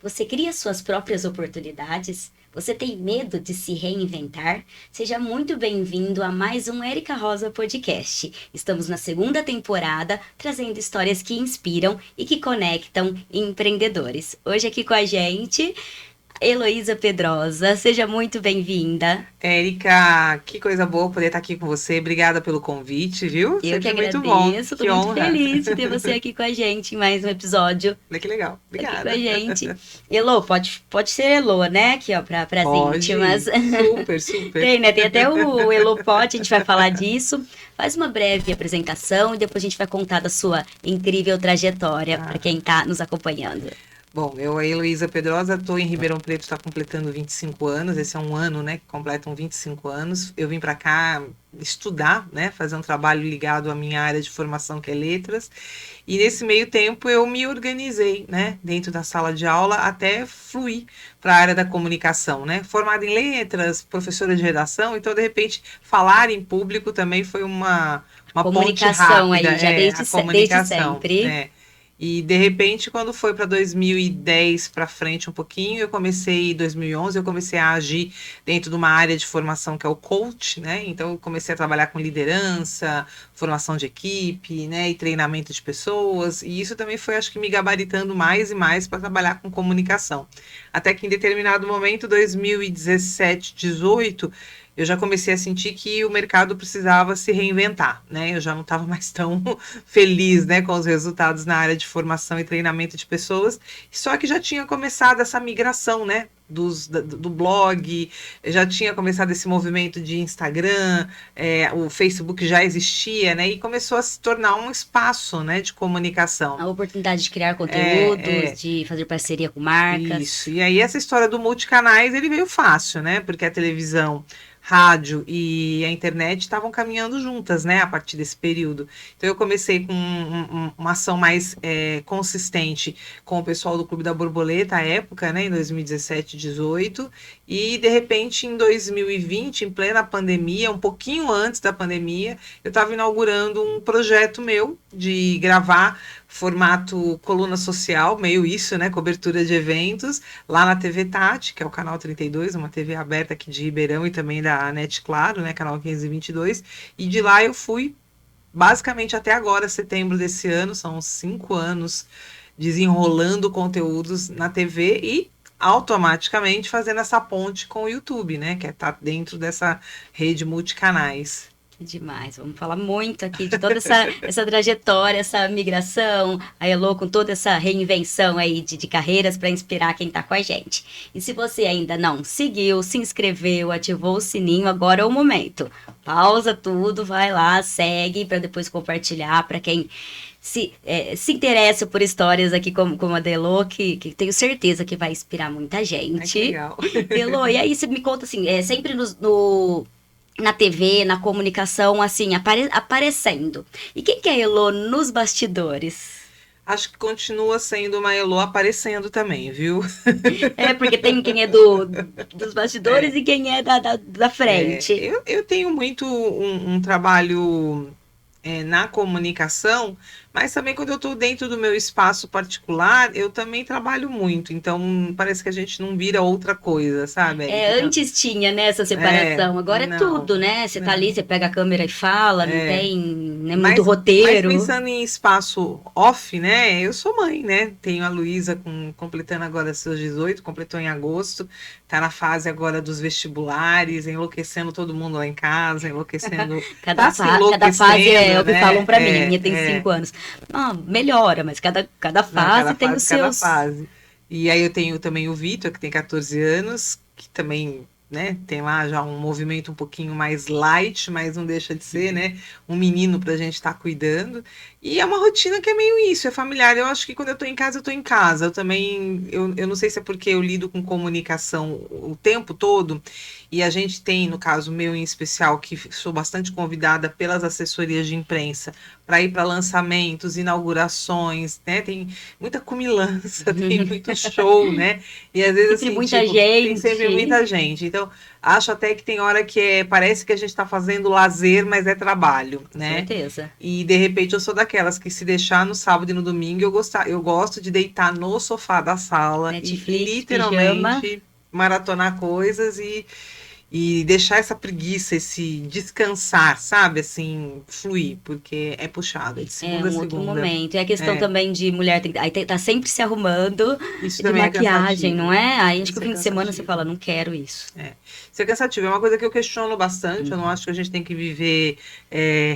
Você cria suas próprias oportunidades? Você tem medo de se reinventar? Seja muito bem-vindo a mais um Érica Rosa Podcast. Estamos na segunda temporada, trazendo histórias que inspiram e que conectam empreendedores. Hoje aqui com a gente, Heloísa Pedrosa. Seja muito bem-vinda. Érica, que coisa boa poder estar aqui com você. Obrigada pelo convite, viu? Eu que Sempre muito bom. agradeço, Que estou muito honra. feliz de ter você aqui com a gente em mais um episódio. Que legal. Aqui com Obrigada. a gente. Elô, pode ser Elô, né? Aqui, ó, para as Pode. íntimas. Super. Tem, né? Tem até o Elopote, a gente vai falar disso. Faz uma breve apresentação e depois a gente vai contar da sua incrível trajetória para quem está nos acompanhando. Bom, eu, a Heloísa Pedrosa, estou em Ribeirão Preto, está completando 25 anos. Esse é um ano, né, que completam 25 anos. Eu vim para cá estudar, né, fazer um trabalho ligado à minha área de formação, que é letras. E nesse meio tempo eu me organizei, né, dentro da sala de aula até fluir para a área da comunicação, né. Formada em letras, professora de redação, então de repente falar em público também foi uma ponte rápida. Aí, já desde sempre. É. E, de repente, quando foi para 2010 para frente um pouquinho, em 2011, eu comecei a agir dentro de uma área de formação que é o coach, né? Então, eu comecei a trabalhar com liderança, formação de equipe, né? E treinamento de pessoas. E isso também foi, acho que, me gabaritando mais e mais para trabalhar com comunicação. Até que, em determinado momento, 2017, 2018, eu já comecei a sentir que o mercado precisava se reinventar, né? Eu já não estava mais tão feliz, né, com os resultados na área de formação e treinamento de pessoas, só que já tinha começado essa migração, né, do blog, já tinha começado esse movimento de Instagram, o Facebook já existia, né, e começou a se tornar um espaço, né, de comunicação. A oportunidade de criar conteúdos, de fazer parceria com marcas. Isso, e aí essa história do multicanais, ele veio fácil, né, porque a televisão, rádio e a internet estavam caminhando juntas, né, a partir desse período. Então eu comecei com uma ação mais consistente com o pessoal do Clube da Borboleta, à época, né, em 2017, 2018, e de repente em 2020, em plena pandemia, um pouquinho antes da pandemia, eu estava inaugurando um projeto meu de gravar formato coluna social, meio isso, né, cobertura de eventos, lá na TV Tati, que é o canal 32, uma TV aberta aqui de Ribeirão e também da NET Claro, né, canal 522, e de lá eu fui, basicamente até agora, setembro desse ano, são 5 anos desenrolando conteúdos na TV e automaticamente fazendo essa ponte com o YouTube, né, que tá dentro dessa rede multicanais. Demais, vamos falar muito aqui de toda essa trajetória, essa migração, a Elo com toda essa reinvenção aí de carreiras para inspirar quem está com a gente. E se você ainda não seguiu, se inscreveu, ativou o sininho, agora é o momento. Pausa tudo, vai lá, segue para depois compartilhar para quem se interessa por histórias aqui como a da Elo, que tenho certeza que vai inspirar muita gente. Ai, que legal. Elo, e aí você me conta assim, sempre na TV, na comunicação, assim, aparecendo. E quem que é a Elo nos bastidores? Acho que continua sendo uma Elo aparecendo também, viu? Porque tem quem é dos bastidores e quem é da frente. Eu tenho muito um trabalho na comunicação, mas também quando eu estou dentro do meu espaço particular, eu também trabalho muito. Então, parece que a gente não vira outra coisa, sabe? Antes tinha, né, essa separação. Agora é tudo, né? Você tá ali, você pega a câmera e fala, não tem muito roteiro. Mas pensando em espaço off, né? Eu sou mãe, né? Tenho a Luísa completando agora seus 18, completou em agosto. Tá na fase agora dos vestibulares, enlouquecendo todo mundo lá em casa, enlouquecendo. Cada fase é o que falam pra mim. A minha tem 5 anos. Melhora, mas cada fase tem os seus. Fase. E aí eu tenho também o Vitor, que tem 14 anos, que também, né, tem lá já um movimento um pouquinho mais light, mas não deixa de ser, né, um menino pra gente estar cuidando. E é uma rotina que é meio isso, é familiar. Eu acho que quando eu tô em casa, eu tô em casa. Eu também, eu não sei se é porque eu lido com comunicação o tempo todo, e a gente tem, no caso meu em especial, que sou bastante convidada pelas assessorias de imprensa para ir para lançamentos, inaugurações, né? Tem muita comilança, tem muito show, né? E às vezes sempre assim, muita gente. Tem sempre muita gente. Então Então, acho até que tem hora que parece que a gente está fazendo lazer, mas é trabalho, né? Certeza. E de repente eu sou daquelas que se deixar no sábado e no domingo, eu gosto de deitar no sofá da sala Netflix, e literalmente pijama. maratonar coisas e deixar essa preguiça, esse descansar, sabe? Assim, fluir, porque é puxado, é de É segunda a um outro segunda. momento. E a questão É, também de mulher, tá sempre se arrumando isso de também é maquiagem, não cansativo. é? Aí acho que o Isso é fim de semana você fala, cansativo. não quero isso. É. Isso é cansativo, é uma coisa que eu questiono bastante. Eu não Uhum. acho que a gente tem que viver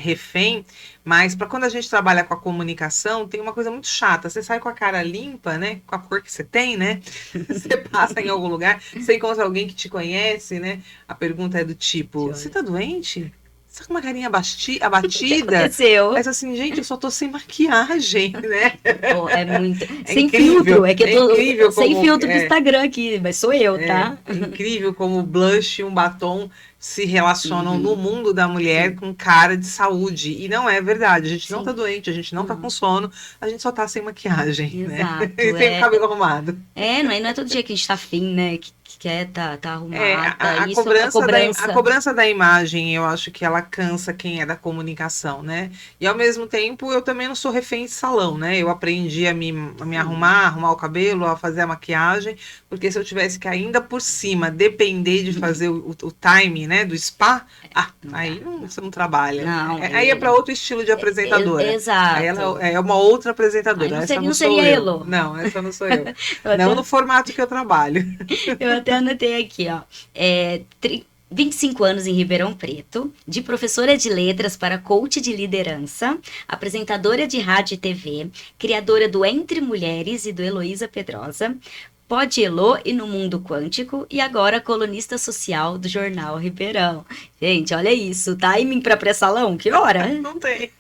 refém, mas para quando a gente trabalha com a comunicação, tem uma coisa muito chata. Você sai com a cara limpa, né? Com a cor que você tem, né? Você passa em algum lugar, você encontra alguém que te conhece, né? A pergunta é do tipo: você Olha, tá doente? Você tá com uma carinha o que abatida? Aí aconteceu? você assim, gente, eu só tô sem maquiagem, né? Oh, é muito. É Sem filtro, incrível, é que eu é tô incrível sem como. filtro do Instagram aqui, mas sou eu, tá? É incrível como o blush e um batom se relacionam no Uhum. mundo da mulher Sim, com cara de saúde. E não é verdade. A gente não tá sim. doente, a gente não tá com Não, sono, a gente só tá sem maquiagem, né? E exato. sem o cabelo arrumado. Não é todo dia que a gente tá afim, né? Que quer tá É, arrumada. a Isso, a cobrança a cobrança. cobrança da imagem, eu acho que ela cansa quem é da comunicação, né? E ao mesmo tempo, eu também não sou refém de salão, né? Eu aprendi a me Sim. arrumar o cabelo, a fazer a maquiagem, porque se eu tivesse que ainda por cima depender de fazer o time, né, do spa, Não aí dá. você não trabalha. Não, Aí é para outro estilo de apresentadora. Aí ela exato. é uma outra Aí apresentadora. Essa não não sou seria eu. Elo. Não, essa não sou eu. Eu Não no até, formato que eu trabalho. eu até anotei aqui, ó. 25 anos em Ribeirão Preto, de professora de letras para coach de liderança, apresentadora de rádio e TV, criadora do Entre Mulheres e do Heloísa Pedrosa, Pod Elo e no Mundo Quântico, e agora colunista social do Jornal Ribeirão. Gente, olha isso, timing para pré-salão? Que hora? Não tem.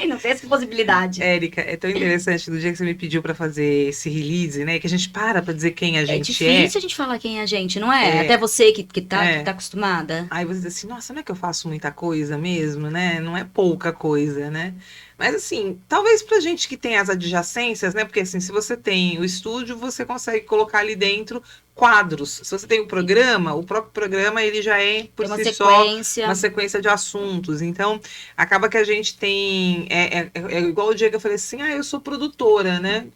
Não tem essa possibilidade. Érica, é tão interessante no dia que você me pediu para fazer esse release, né? Que a gente para dizer quem a É gente é. difícil a gente falar quem é a gente, não é? Até É, você que tá é. acostumada. Aí você diz assim, nossa, não é que eu faço muita coisa mesmo, né? Não é pouca coisa, né? Mas assim, talvez pra gente que tem as adjacências, né? Porque assim, se você tem o estúdio, você consegue colocar ali dentro quadros. Se você tem o programa, o próprio programa ele já é por Tem uma si só uma sequência. sequência de assuntos. Então, acaba que a gente tem. É igual o dia que eu falei assim, eu sou produtora, né?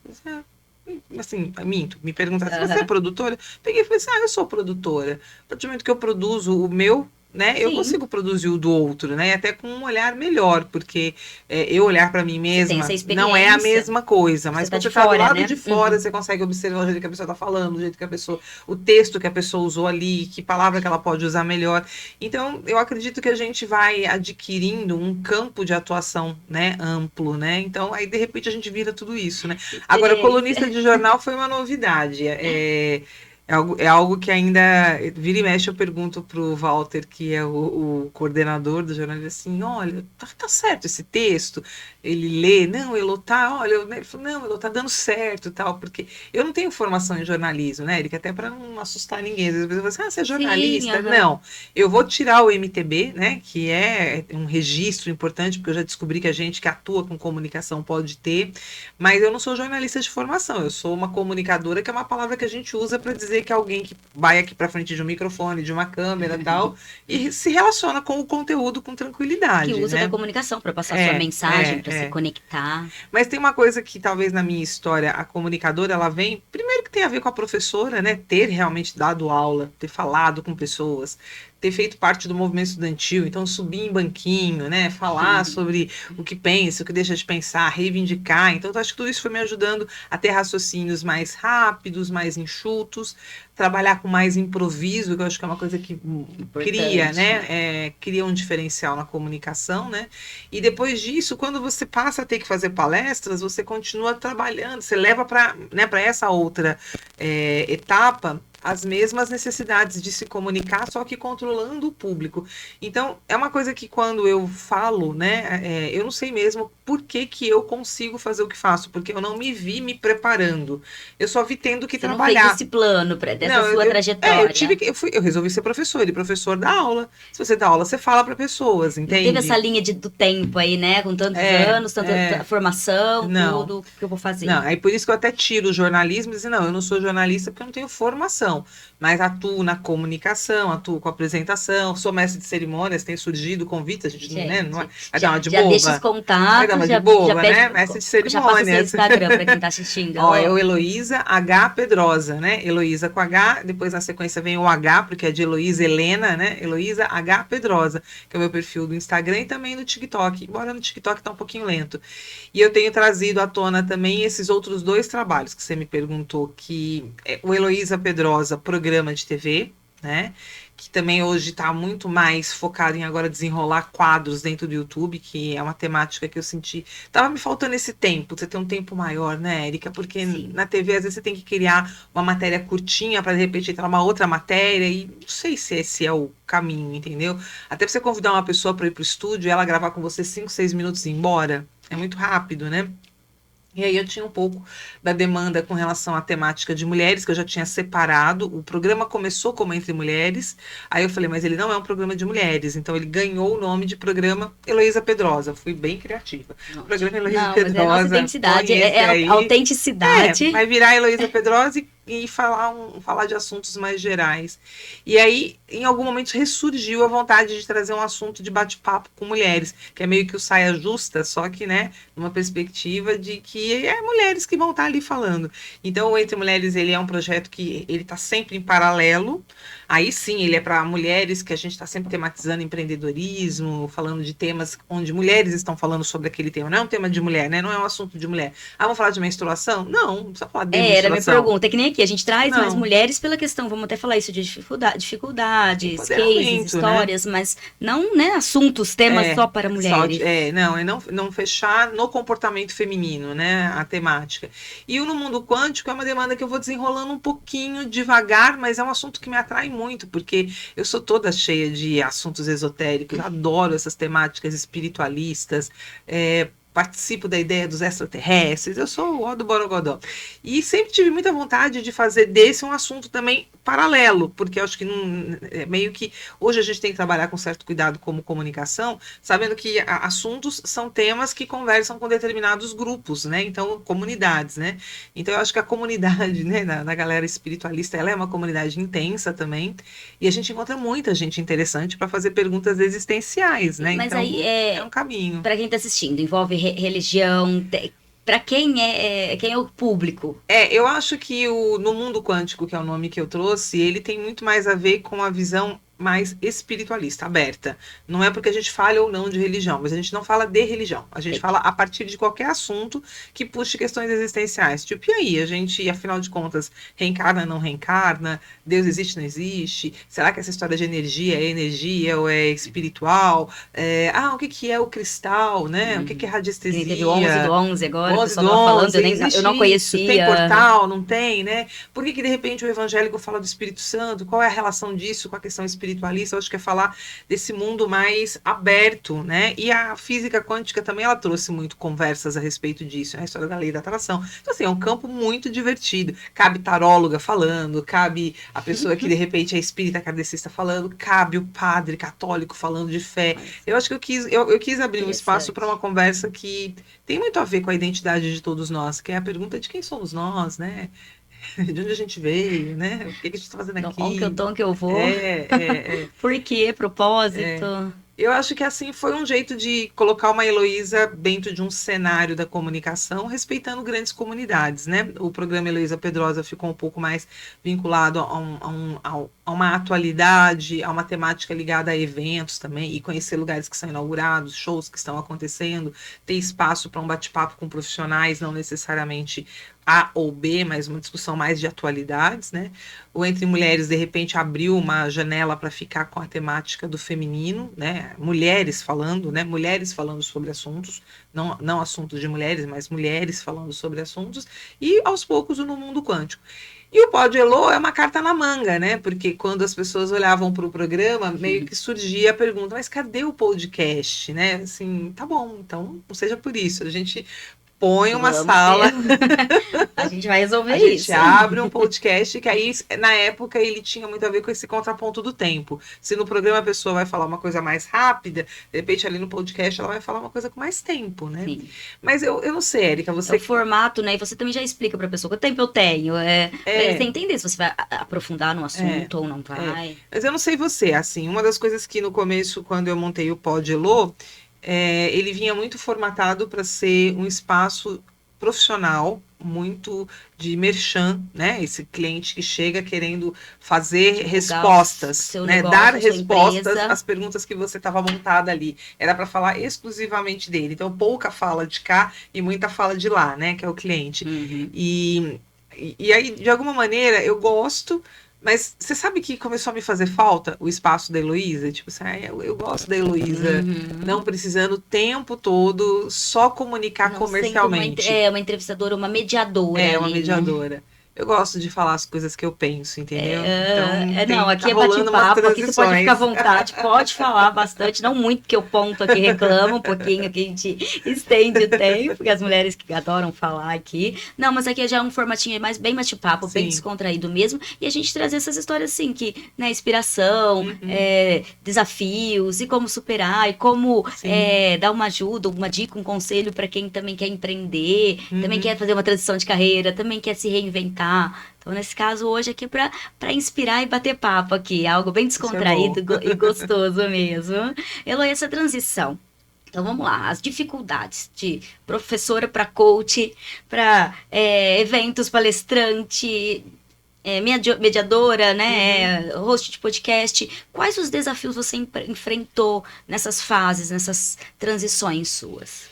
Assim, minto, me perguntar se você é Aham. produtora, peguei e falei assim, eu sou produtora. A partir do momento que eu produzo o meu, né, eu Sim, consigo produzir o do outro, né, até com um olhar melhor, porque eu olhar para mim você tem essa mesma não é a experiência. mesma coisa, Você mas tá quando de você está do fora, lado né? de fora, Uhum. você consegue observar o jeito que a pessoa está falando, o jeito que a pessoa, o texto que a pessoa usou ali, que palavra que ela pode usar melhor. Então, eu acredito que a gente vai adquirindo um campo de atuação, né, amplo, né? Então, aí de repente a gente vira tudo isso, né? Agora, Experiência. colunista de jornal foi uma novidade. É algo que ainda vira e mexe, eu pergunto pro Walter, que é o coordenador do jornal, ele assim, olha, tá certo esse texto? Ele lê, não, Elô, tá, olha, ele falou, não, Elô, tá dando certo e tal, porque eu não tenho formação em jornalismo, né, Erika, até para não assustar ninguém, às vezes eu falo assim, você é Sim, jornalista? aham. Não, eu vou tirar o MTB, né, que é um registro importante, porque eu já descobri que a gente que atua com comunicação pode ter, mas eu não sou jornalista de formação, eu sou uma comunicadora, que é uma palavra que a gente usa para dizer que é alguém que vai aqui para frente de um microfone, de uma câmera e tal, e se relaciona com o conteúdo com Que tranquilidade, usa da né? comunicação para passar sua É, mensagem, para é, se é. conectar. Mas tem uma coisa que talvez na minha história, a comunicadora, ela vem, primeiro que tem a ver com a professora, né? Ter realmente dado aula, ter falado com pessoas, ter feito parte do movimento estudantil, então subir em banquinho, né? Falar sobre o que pensa, o que deixa de pensar, reivindicar. Então, eu acho que tudo isso foi me ajudando a ter raciocínios mais rápidos, mais enxutos, trabalhar com mais improviso, que eu acho que é uma coisa que cria, Importante. né? Cria um diferencial na comunicação, né? E depois disso, quando você passa a ter que fazer palestras, você continua trabalhando, você leva para, né, para essa outra etapa as mesmas necessidades de se comunicar, só que controlando o público. Então, é uma coisa que quando eu falo, né, eu não sei mesmo por que que eu consigo fazer o que faço, porque eu não me vi me preparando. Eu só vi tendo que Você não fez trabalhar. esse plano dessa Não, sua eu tive trajetória. que, eu resolvi ser professor, e professor dá aula. Se você dá aula, você fala para pessoas, Não teve essa entende? linha do tempo aí, né? Com tantos É, anos, tanta é, formação, não. tudo. O que eu vou Não, fazer? aí por isso que eu até tiro o jornalismo e dizer, não, eu não sou jornalista porque eu não tenho formação. não. Mas atuo na comunicação, atuo com apresentação, sou mestre de cerimônias, tem surgido convites, a gente, né? Não é, vai dar uma de já boba. deixa os Vai dar contatos, uma já, de boba, pede, né? Mestre de já passa o seu cerimônias. Instagram para quem tá assistindo. Ó, eu, Heloísa H. Pedrosa, né? Heloísa com H, depois na sequência vem o H, porque é de Heloísa Helena, né? Heloísa H. Pedrosa, que é o meu perfil do Instagram e também no TikTok, embora no TikTok tá um pouquinho lento. E eu tenho trazido à tona também esses outros 2 trabalhos que você me perguntou, que é o Heloísa Pedrosa, programa de TV, né? Que também hoje está muito mais focado em agora desenrolar quadros dentro do YouTube, que é uma temática que eu senti. Tava me faltando esse tempo, você ter um tempo maior, né, Érica? Porque Sim. na TV, às vezes, você tem que criar uma matéria curtinha para de repente entrar uma outra matéria, e não sei se esse é o caminho, entendeu? Até pra você convidar uma pessoa para ir pro estúdio e ela gravar com você 5, 6 minutos e ir embora, é muito rápido, né? E aí eu tinha um pouco da demanda com relação à temática de mulheres, que eu já tinha separado. O programa começou como Entre Mulheres, aí eu falei, mas ele não é um programa de mulheres, então ele ganhou o nome de programa Heloísa Pedrosa. Fui bem criativa. Nossa. Programa Heloísa Não, mas é a nossa Pedrosa, identidade, põe esse aí. autenticidade. Vai virar Heloísa Pedrosa e falar de assuntos mais gerais. E aí, em algum momento, ressurgiu a vontade de trazer um assunto de bate-papo com mulheres, que é meio que o saia justa, só que, né, numa perspectiva de que é mulheres que vão estar ali falando. Então, o Entre Mulheres, ele é um projeto que ele está sempre em paralelo. Aí sim, ele é para mulheres, que a gente está sempre tematizando empreendedorismo, falando de temas onde mulheres estão falando sobre aquele tema. Não é um tema de mulher, né? Não é um assunto de mulher. Ah, vamos falar de menstruação? Não precisa falar de menstruação. Era a minha pergunta. É que nem aqui, a gente traz Não. mais mulheres pela questão, vamos até falar isso de dificuldades, cases, histórias, né? Mas não, né, assuntos, temas só para mulheres. Não fechar no comportamento feminino, né, a temática. E o No Mundo Quântico é uma demanda que eu vou desenrolando um pouquinho devagar, mas é um assunto que me atrai muito, porque eu sou toda cheia de assuntos esotéricos, adoro essas temáticas espiritualistas, participo da ideia dos extraterrestres, eu sou o ó do Borogodó. E sempre tive muita vontade de fazer desse um assunto também paralelo, porque eu acho que meio que hoje a gente tem que trabalhar com certo cuidado como comunicação, sabendo que assuntos são temas que conversam com determinados grupos, né? Então, comunidades, né? Então, eu acho que a comunidade, né, da galera espiritualista, ela é uma comunidade intensa também, e a gente encontra muita gente interessante para fazer perguntas existenciais, né? Mas então, aí é um caminho. Para quem está assistindo, envolve religião, para quem é o público? Eu acho que No Mundo Quântico, que é o nome que eu trouxe, ele tem muito mais a ver com a visão mais espiritualista, aberta. Não é porque a gente fala ou não de religião, mas a gente não fala de religião. A gente fala a partir de qualquer assunto que puxe questões existenciais. Tipo, e aí? A gente, afinal de contas, reencarna, não reencarna? Deus existe, não existe? Será que essa história de energia é energia ou é espiritual? O que é o cristal, né? O que é radiestesia? Teve o 11/11 agora, o 11 pessoal do tava 11, falando, eu não conhecia. Tem portal, não tem, né? Por que de repente o evangélico fala do Espírito Santo? Qual é a relação disso com a questão espiritualista? Eu acho que é falar desse mundo mais aberto, né? E a física quântica também, ela trouxe muito conversas a respeito disso, né? A história da lei da atração. Então, assim, é um campo muito divertido. Cabe taróloga falando, cabe a pessoa que, de repente, é espírita kardecista falando, cabe o padre católico falando de fé. Eu acho que eu quis abrir um espaço para uma conversa que tem muito a ver com a identidade de todos nós, que é a pergunta de quem somos nós, né? De onde a gente veio, né? O que a gente está fazendo aqui? Onde eu vou? Por quê? Propósito? Eu acho que assim foi um jeito de colocar uma Heloísa dentro de um cenário da comunicação, respeitando grandes comunidades, né? O programa Heloísa Pedrosa ficou um pouco mais vinculado a uma atualidade, a uma temática ligada a eventos também, e conhecer lugares que são inaugurados, shows que estão acontecendo, ter espaço para um bate-papo com profissionais, não necessariamente A ou B, mas uma discussão mais de atualidades, né? O Entre Mulheres, de repente, abriu uma janela para ficar com a temática do feminino, né? Mulheres falando, né? Mulheres falando sobre assuntos, não assuntos de mulheres, mas mulheres falando sobre assuntos, e aos poucos o No Mundo Quântico. E o Pod Elo é uma carta na manga, né? Porque quando as pessoas olhavam para o programa, meio que surgia a pergunta, mas cadê o podcast, né? Assim, tá bom, então não seja por isso. A gente propõe uma Vamos sala. A gente vai resolver A isso. gente abre um podcast que aí, na época, ele tinha muito a ver com esse contraponto do tempo. Se no programa a pessoa vai falar uma coisa mais rápida, de repente ali no podcast ela vai falar uma coisa com mais tempo, né? Sim. Mas eu não sei, Érica, É você... o formato, né? E você também já explica pra pessoa quanto tempo eu tenho. Pra você entender se você vai aprofundar no assunto ou não vai. Mas eu não sei você, assim, uma das coisas que no começo, quando eu montei o Pod Elô, ele vinha muito formatado para ser um espaço profissional, muito de merchan, né? Esse cliente que chega querendo fazer Divulgar respostas, seu né? negócio, Dar a sua respostas empresa. às perguntas que você estava montada ali. Era para falar exclusivamente dele. Então, pouca fala de cá e muita fala de lá, né? Que é o cliente. Uhum. E aí, de alguma maneira, eu gosto, mas você sabe que começou a me fazer falta o espaço da Heloísa? Tipo assim, eu gosto da Heloísa não precisando o tempo todo só comunicar Não sendo comercialmente. uma entrevistadora, uma mediadora É, uma ali, né? mediadora. Eu gosto de falar as coisas que eu penso, entendeu? Não, aqui tá é rolando umas bate-papo, aqui você pode transições. ficar à vontade, pode falar bastante, não muito, porque eu ponto aqui, reclama um pouquinho, que a gente estende o tempo, porque as mulheres que adoram falar aqui. Não, mas aqui já é um formatinho mais bem bate-papo, bem Sim. descontraído mesmo, e a gente trazer essas histórias assim, que, né, inspiração, desafios, e como superar, e como Sim. dar uma ajuda, uma dica, um conselho para quem também quer empreender, também quer fazer uma transição de carreira, também quer se reinventar. Então, nesse caso, hoje aqui para inspirar e bater papo aqui, algo bem descontraído e gostoso mesmo. Eloy, essa transição. Então, vamos lá, as dificuldades de professora para coach, para eventos, palestrante, mediadora, né, host de podcast. Quais os desafios você enfrentou nessas fases, nessas transições suas?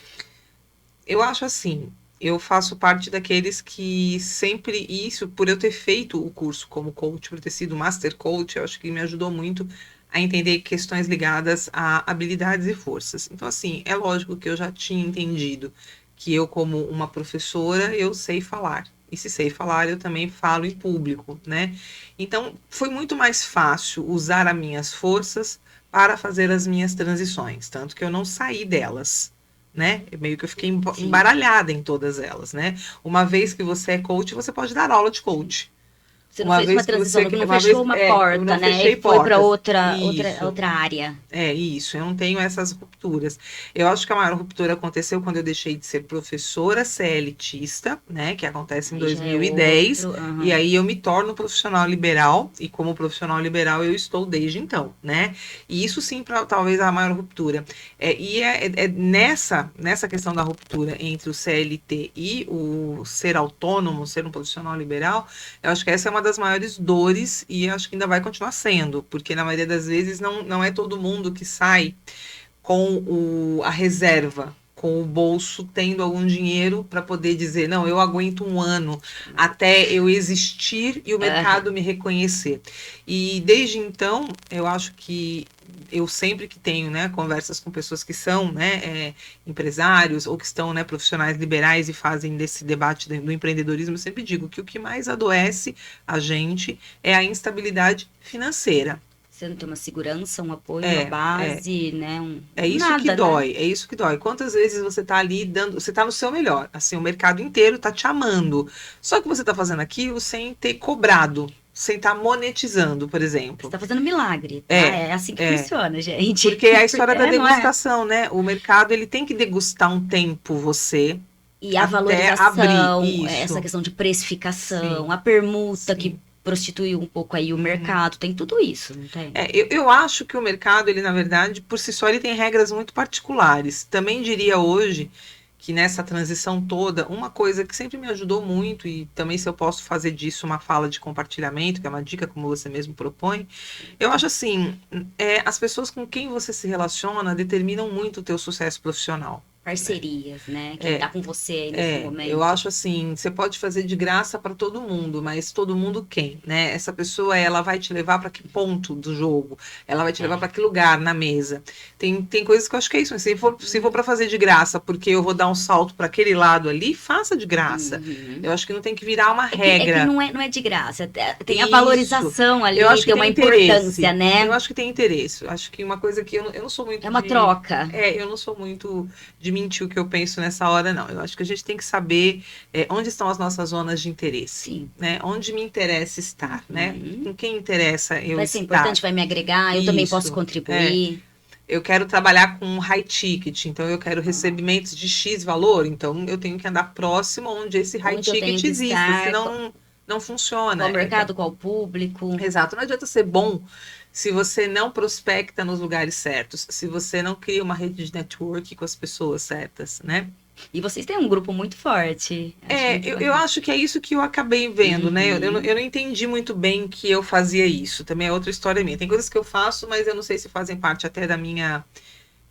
Eu acho assim, eu faço parte daqueles que sempre isso, por eu ter feito o curso como coach, por ter sido master coach, eu acho que me ajudou muito a entender questões ligadas a habilidades e forças. Então, assim, é lógico que eu já tinha entendido que eu, como uma professora, eu sei falar. E se sei falar, eu também falo em público, né? Então, foi muito mais fácil usar as minhas forças para fazer as minhas transições, tanto que eu não saí delas. Né? Meio que eu fiquei embaralhada em todas elas, né? Uma vez que você é coach, você pode dar aula de coach. Você não fez uma transição, não fechou uma porta, né? E foi para outra área. Isso, eu não tenho essas rupturas. Eu acho que a maior ruptura aconteceu quando eu deixei de ser professora CLTista, né? Que acontece em 2010. E aí eu me torno profissional liberal, e como profissional liberal eu estou desde então, né? E isso sim, talvez a maior ruptura. Nessa questão da ruptura entre o CLT e o ser autônomo, ser um profissional liberal, eu acho que essa é uma das maiores dores e acho que ainda vai continuar sendo, porque na maioria das vezes não é todo mundo que sai com a reserva, com o bolso tendo algum dinheiro para poder dizer, não, eu aguento um ano até eu existir e o mercado me reconhecer. E desde então, eu acho que eu sempre que tenho, né, conversas com pessoas que são, né, empresários ou que estão, né, profissionais liberais e fazem desse debate do empreendedorismo, eu sempre digo que o que mais adoece a gente é a instabilidade financeira. Você não tem uma segurança, um apoio, uma base, né? É isso nada, que dói, né? é isso que dói. Quantas vezes você tá ali você tá no seu melhor, assim, o mercado inteiro tá te amando. Só que você tá fazendo aquilo sem ter cobrado, sem estar monetizando, por exemplo. Você tá fazendo milagre, tá? É assim que funciona, gente. Porque é a história da degustação, né? O mercado, ele tem que degustar um tempo você. E a valorização, abrir, essa questão de precificação, a permuta que prostituiu um pouco aí o mercado, tem tudo isso, não tem? Eu acho que o mercado, ele na verdade, por si só, ele tem regras muito particulares. Também diria hoje que nessa transição toda, uma coisa que sempre me ajudou muito, e também se eu posso fazer disso uma fala de compartilhamento, que é uma dica como você mesmo propõe, eu acho assim, as pessoas com quem você se relaciona determinam muito o teu sucesso profissional. Parcerias, né? Quem tá com você aí nesse momento. Eu acho assim, você pode fazer de graça para todo mundo, mas todo mundo quem, né? Essa pessoa, ela vai te levar para que ponto do jogo? Ela vai te levar para que lugar na mesa? Tem coisas que eu acho que é isso. Se for para fazer de graça, porque eu vou dar um salto para aquele lado ali, faça de graça. Eu acho que não tem que virar uma regra. É que não é de graça. Tem a valorização ali, eu acho que tem uma importância, né? Eu acho que tem interesse. Eu acho que uma coisa que eu não sou muito uma troca. Eu não sou muito de mentir o que eu penso nessa hora, não. Eu acho que a gente tem que saber onde estão as nossas zonas de interesse, Sim. né? Onde me interessa estar, né? Uhum. Com quem interessa eu Vai ser estar. importante, vai me agregar, eu também posso Isso, contribuir. Eu quero trabalhar com high ticket, então eu quero recebimentos de X valor, então eu tenho que andar próximo onde esse high Onde eu tenho ticket que exista, estar, senão não funciona. qual mercado, qual público. Exato, não adianta ser bom se você não prospecta nos lugares certos, se você não cria uma rede de network com as pessoas certas, né? E vocês têm um grupo muito forte. Acho muito Eu bacana. acho que é isso que eu acabei vendo, né? Uhum. Eu não entendi muito bem que eu fazia isso. Também é outra história minha. Tem coisas que eu faço, mas eu não sei se fazem parte até da minha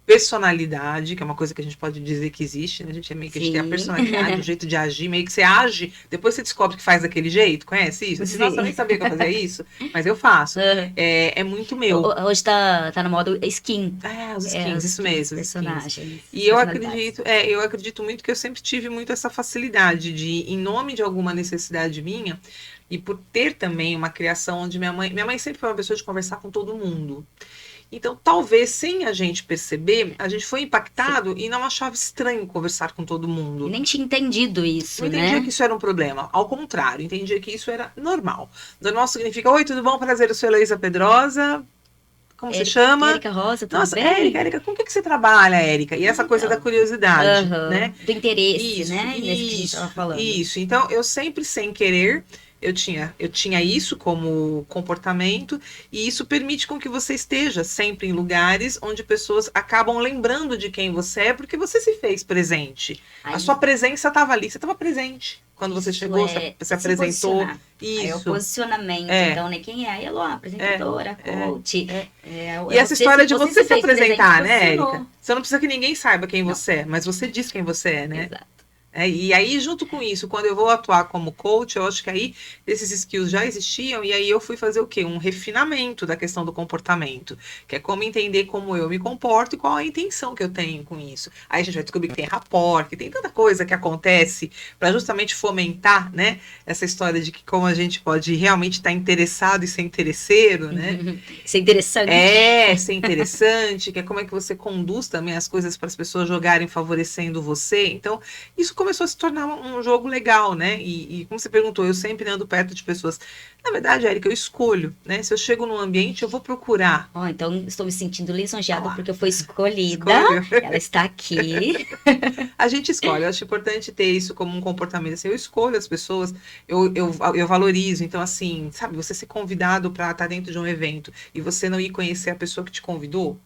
personalidade, que é uma coisa que a gente pode dizer que existe, né? A gente é meio que a gente tem a Sim. personalidade, o jeito de agir, meio que você age, depois você descobre que faz daquele jeito, conhece isso? Assim, nossa, eu nem Sim. sabia que eu fazia isso, mas eu faço. Aham. É muito meu. Hoje tá no modo skin. Os É, skins, os isso skins, mesmo, os skins. personagens, E eu personalidades. acredito muito que eu sempre tive muito essa facilidade de, em nome de alguma necessidade minha, e por ter também uma criação onde minha mãe sempre foi uma pessoa de conversar com todo mundo. Então, talvez, sem a gente perceber, a gente foi Sim. impactado e não achava estranho conversar com todo E mundo. nem tinha entendido isso, Não entendia né? que isso era um problema. Ao contrário, entendia que isso era normal. Normal significa, oi, tudo bom? Prazer, eu sou Heloísa Pedrosa. Como você chama? Érica Rosa, tudo Nossa, bem? Érica, com o que você trabalha, Érica? E essa coisa da Então, curiosidade, aham, né? do interesse, Isso, né? Nesse que a gente estava isso, falando. isso. Então, eu sempre, sem querer, eu tinha isso como comportamento, e isso permite com que você esteja sempre em lugares onde pessoas acabam lembrando de quem você é, porque você se fez presente. A Aí, sua presença estava ali, você estava presente. Quando você isso chegou, é você se apresentou. posicionar. Aí é o Isso. posicionamento. É, Então, né? Quem é a Elô? é, Apresentadora, é. coach. É. É E essa história de você se se fez presente, apresentar, né, Érica? posicionou. Você não precisa que ninguém saiba quem Não, você é, mas você diz quem você é, né? exato. E aí, junto com isso, quando eu vou atuar como coach, eu acho que aí esses skills já existiam, e aí eu fui fazer o quê? Um refinamento da questão do comportamento, que é como entender como eu me comporto e qual a intenção que eu tenho com isso. Aí a gente vai descobrir que tem rapport, que tem tanta coisa que acontece para justamente fomentar, né, essa história de que como a gente pode realmente estar interessado e ser interesseiro, né? Isso é interessante. Ser interessante, que é como é que você conduz também as coisas para as pessoas jogarem favorecendo você. Então, isso começou a se tornar um jogo legal, né? E como você perguntou, eu sempre ando perto de pessoas. Na verdade, Érica, eu escolho, né? Se eu chego num ambiente, eu vou procurar. Ó, então, estou me sentindo lisonjeada Ó, porque eu fui escolhida. escolho. Ela está aqui. A gente escolhe. Eu acho importante ter isso como um comportamento. Assim, eu escolho as pessoas, eu valorizo. Então, assim, sabe, você ser convidado para estar dentro de um evento e você não ir conhecer a pessoa que te convidou,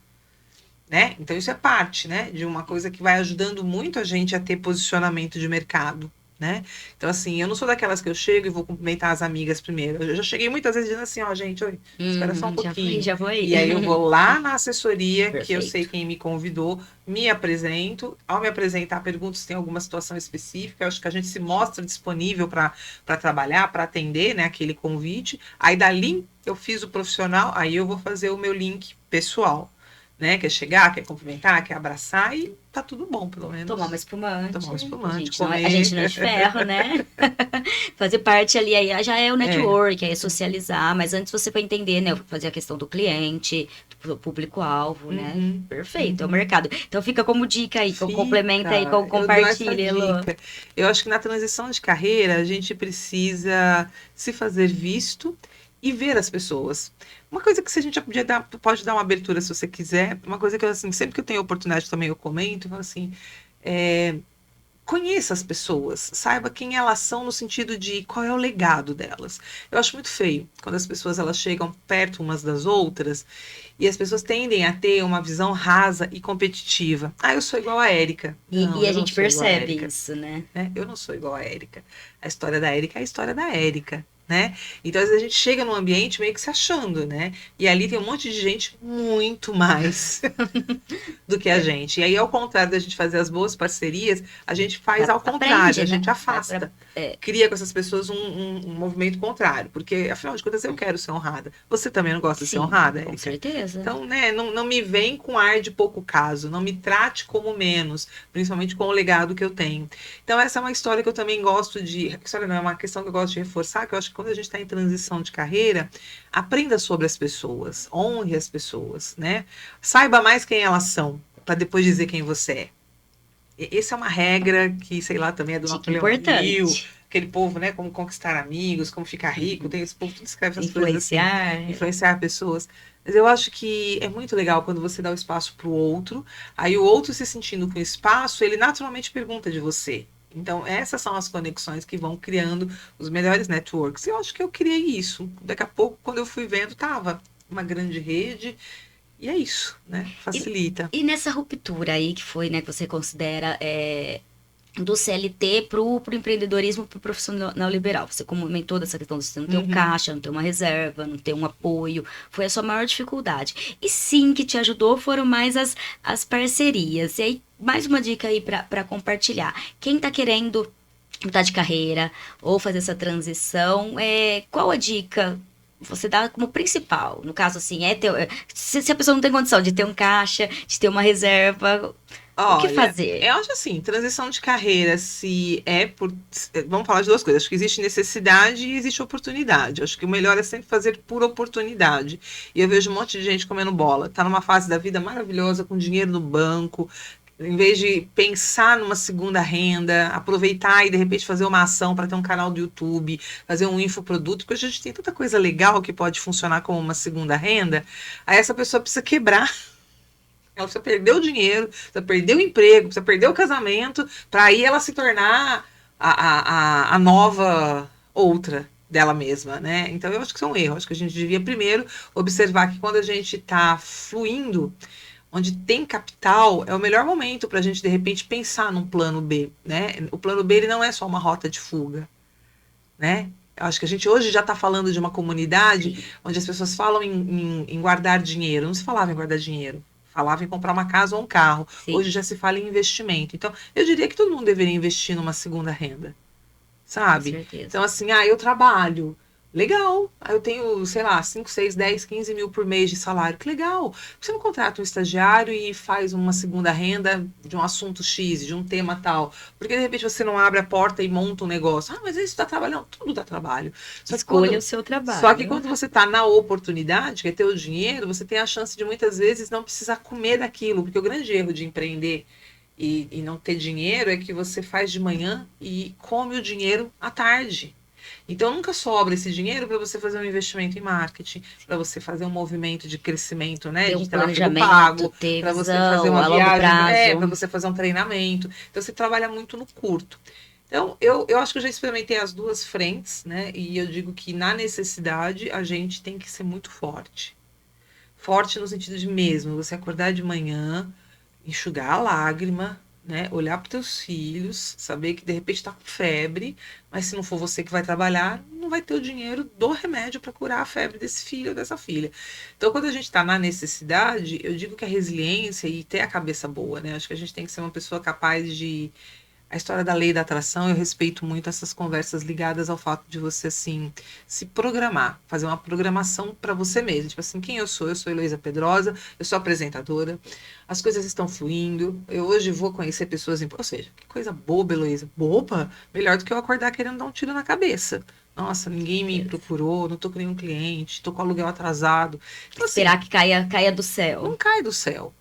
né? Então isso é parte, né, de uma coisa que vai ajudando muito a gente a ter posicionamento de mercado, né? Então assim, eu não sou daquelas que eu chego e vou cumprimentar as amigas primeiro. Eu já cheguei muitas vezes dizendo assim, ó, gente, oi, espera só um pouquinho. Já foi. E aí eu vou lá na assessoria, que eu sei Perfeito. quem me convidou, me apresento. Ao me apresentar, pergunto se tem alguma situação específica. Eu acho que a gente se mostra disponível para trabalhar, para atender, né, aquele convite. Aí dali eu fiz o profissional, aí eu vou fazer o meu link pessoal, né? Quer chegar, quer cumprimentar, quer abraçar e tá tudo bom, pelo menos. Tomar uma espumante. Tomar uma espumante, A gente não é de ferro, né? Fazer parte ali, aí já é o network, aí é socializar, mas antes você vai entender, né? Fazer a questão do cliente, do público-alvo, né? Perfeito, é o mercado. Então fica como dica aí, complementa aí, compartilha, Elô. Eu acho que na transição de carreira a gente precisa se fazer visto e ver as pessoas. Uma coisa que se a gente pode dar uma abertura se você quiser, uma coisa que eu, assim, sempre que eu tenho oportunidade também eu comento, eu falo assim, conheça as pessoas, saiba quem elas são no sentido de qual é o legado delas. Eu acho muito feio quando as pessoas elas chegam perto umas das outras e as pessoas tendem a ter uma visão rasa e competitiva. Ah, eu sou igual a Érica. Não, E a eu não gente sou igual a percebe Érica. isso, né? Eu não sou igual a Érica. A história da Érica é a história da Érica, né? Então, às vezes a gente chega num ambiente meio que se achando, né? E ali tem um monte de gente muito mais do que a gente. E aí, ao contrário da gente fazer as boas parcerias, a gente faz ao contrário, Aprende, a né? gente afasta. Cria com essas pessoas um movimento contrário. Porque, afinal de contas, eu quero ser honrada. Você também não gosta de ser honrada, Érica? Com certeza. Então, né, não me vem com ar de pouco caso, não me trate como menos, principalmente com o legado que eu tenho. Então, essa é uma história que eu também gosto de. História não, é uma questão que eu gosto de reforçar, que eu acho que quando a gente está em transição de carreira, aprenda sobre as pessoas, honre as pessoas, né? Saiba mais quem elas são, para depois dizer quem você é. Essa é uma regra que, sei lá, também é do Dica Napoleão Hill, importante. aquele povo, né? Como conquistar amigos, como ficar rico, tem esse povo que escreve essas coisas assim, Influenciar. influenciar pessoas. Mas eu acho que é muito legal quando você dá o espaço para o outro, aí o outro se sentindo com espaço, ele naturalmente pergunta de você. Então, essas são as conexões que vão criando os melhores networks. Eu acho que eu criei isso. Daqui a pouco, quando eu fui vendo, tava uma grande rede, e é isso, né? E, Facilita. e nessa ruptura aí que foi, né, que você considera do CLT pro empreendedorismo, pro profissional liberal. Você comentou dessa questão de você não ter um Uhum. caixa, não ter uma reserva, não ter um apoio. Foi a sua maior dificuldade. E sim, que te ajudou foram mais as parcerias. E aí, mais uma dica aí para compartilhar. Quem tá querendo mudar de carreira ou fazer essa transição, qual a dica você dá como principal? No caso, assim, se a pessoa não tem condição de ter um caixa, de ter uma reserva, o que Olha, fazer? eu acho assim, transição de carreira, se é por. Vamos falar de duas coisas. Acho que existe necessidade e existe oportunidade. Acho que o melhor é sempre fazer por oportunidade. E eu vejo um monte de gente comendo bola. Tá numa fase da vida maravilhosa, com dinheiro no banco. Em vez de pensar numa segunda renda, aproveitar e de repente fazer uma ação para ter um canal do YouTube, fazer um infoproduto, porque a gente tem tanta coisa legal que pode funcionar como uma segunda renda, aí essa pessoa precisa quebrar. Ela precisa perder o dinheiro, precisa perder o emprego, precisa perder o casamento, para aí ela se tornar a nova outra dela mesma, né? Então eu acho que isso é um erro. Acho que a gente devia primeiro observar que quando a gente está fluindo, onde tem capital, é o melhor momento para a gente de repente pensar num plano B, né? O plano B ele não é só uma rota de fuga, né? Eu acho que a gente hoje já está falando de uma comunidade Sim, onde as pessoas falam em guardar dinheiro. Não se falava em guardar dinheiro. Falava em comprar uma casa ou um carro. sim, Hoje já se fala em investimento. Então, eu diria que todo mundo deveria investir numa segunda renda, com sabe? certeza. Então, assim, eu trabalho. Legal. Aí eu tenho, sei lá, 5 6 10 15 mil por mês de salário. Que legal. Você não contrata um estagiário e faz uma segunda renda de um assunto X, de um tema tal. Porque de repente você não abre a porta e monta um negócio. Ah, mas isso dá trabalho. Não, tudo dá trabalho. Só que Escolha o quando, seu só que trabalho. quando você está na oportunidade, que é ter o dinheiro, você tem a chance de muitas vezes não precisar comer daquilo. Porque o grande erro de empreender e não ter dinheiro é que você faz de manhã e come o dinheiro à tarde. Então nunca sobra esse dinheiro para você fazer um investimento em marketing, para você fazer um movimento de crescimento, né, Ter de um tráfego planejamento, pago, ter para você fazer visão uma a longo viagem, prazo. para você fazer um treinamento. Então você trabalha muito no curto. Então eu acho que eu já experimentei as duas frentes, né? E eu digo que na necessidade a gente tem que ser muito forte. Forte no sentido de mesmo, você acordar de manhã, enxugar a lágrima, né? Olhar para os teus filhos, saber que de repente está com febre, mas se não for você que vai trabalhar, não vai ter o dinheiro do remédio para curar a febre desse filho ou dessa filha. Então, quando a gente está na necessidade, eu digo que a resiliência e ter a cabeça boa, né? Acho que a gente tem que ser uma pessoa capaz de a história da lei da atração, eu respeito muito essas conversas ligadas ao fato de você, assim, se programar, fazer uma programação para você mesmo. Tipo assim, quem eu sou? Eu sou Heloísa Pedrosa, eu sou apresentadora, as coisas estão fluindo, eu hoje vou conhecer pessoas, ou seja, que coisa boba, Heloísa. Boba? Melhor do que eu acordar querendo dar um tiro na cabeça. Nossa, ninguém me Certeza. procurou, não tô com nenhum cliente, tô com aluguel atrasado. Então, assim, Esperar que caia do não céu. cai do céu,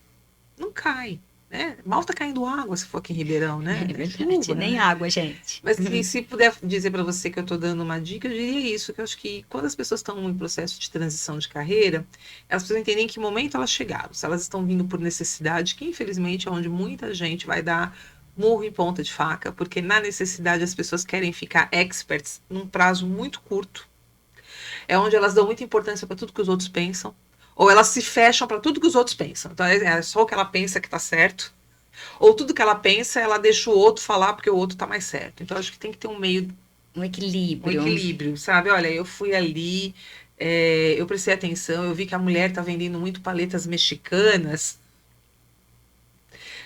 não cai. Né? Mal tá caindo água se for aqui em Ribeirão, né? É É verdade. chuva, Nem né? água, gente. Mas assim, se puder dizer para você que eu estou dando uma dica, eu diria isso, que eu acho que quando as pessoas estão em processo de transição de carreira, elas precisam entender em que momento elas chegaram. Se elas estão vindo por necessidade, que infelizmente é onde muita gente vai dar murro em ponta de faca, porque na necessidade as pessoas querem ficar experts num prazo muito curto. É onde elas dão muita importância para tudo que os outros pensam, ou elas se fecham para tudo que os outros pensam. Então é só o que ela pensa que está certo, ou tudo que ela pensa, ela deixa o outro falar porque o outro está mais certo. Então acho que tem que ter Um um equilíbrio. equilíbrio, sabe? Olha, eu fui ali, eu prestei atenção, eu vi que a mulher tá vendendo muito paletas mexicanas,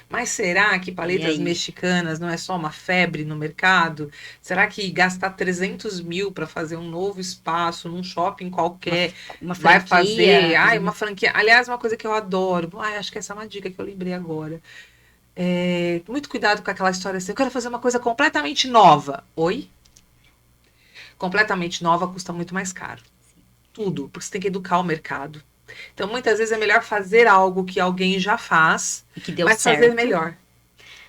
mas será que E paletas aí? mexicanas não é só uma febre no mercado? Será que gastar 300 mil para fazer um novo espaço num shopping Uma, qualquer uma vai fazer? franquia. Ai, uma franquia. Aliás, uma coisa que eu adoro. Ai, acho que essa é uma dica que eu lembrei agora. Muito cuidado com aquela história assim. Eu quero fazer uma coisa completamente nova. Oi? Completamente nova custa muito mais caro. Tudo, porque você tem que educar o mercado. Então, muitas vezes é melhor fazer algo que alguém já faz, E que deu mas fazer certo. melhor.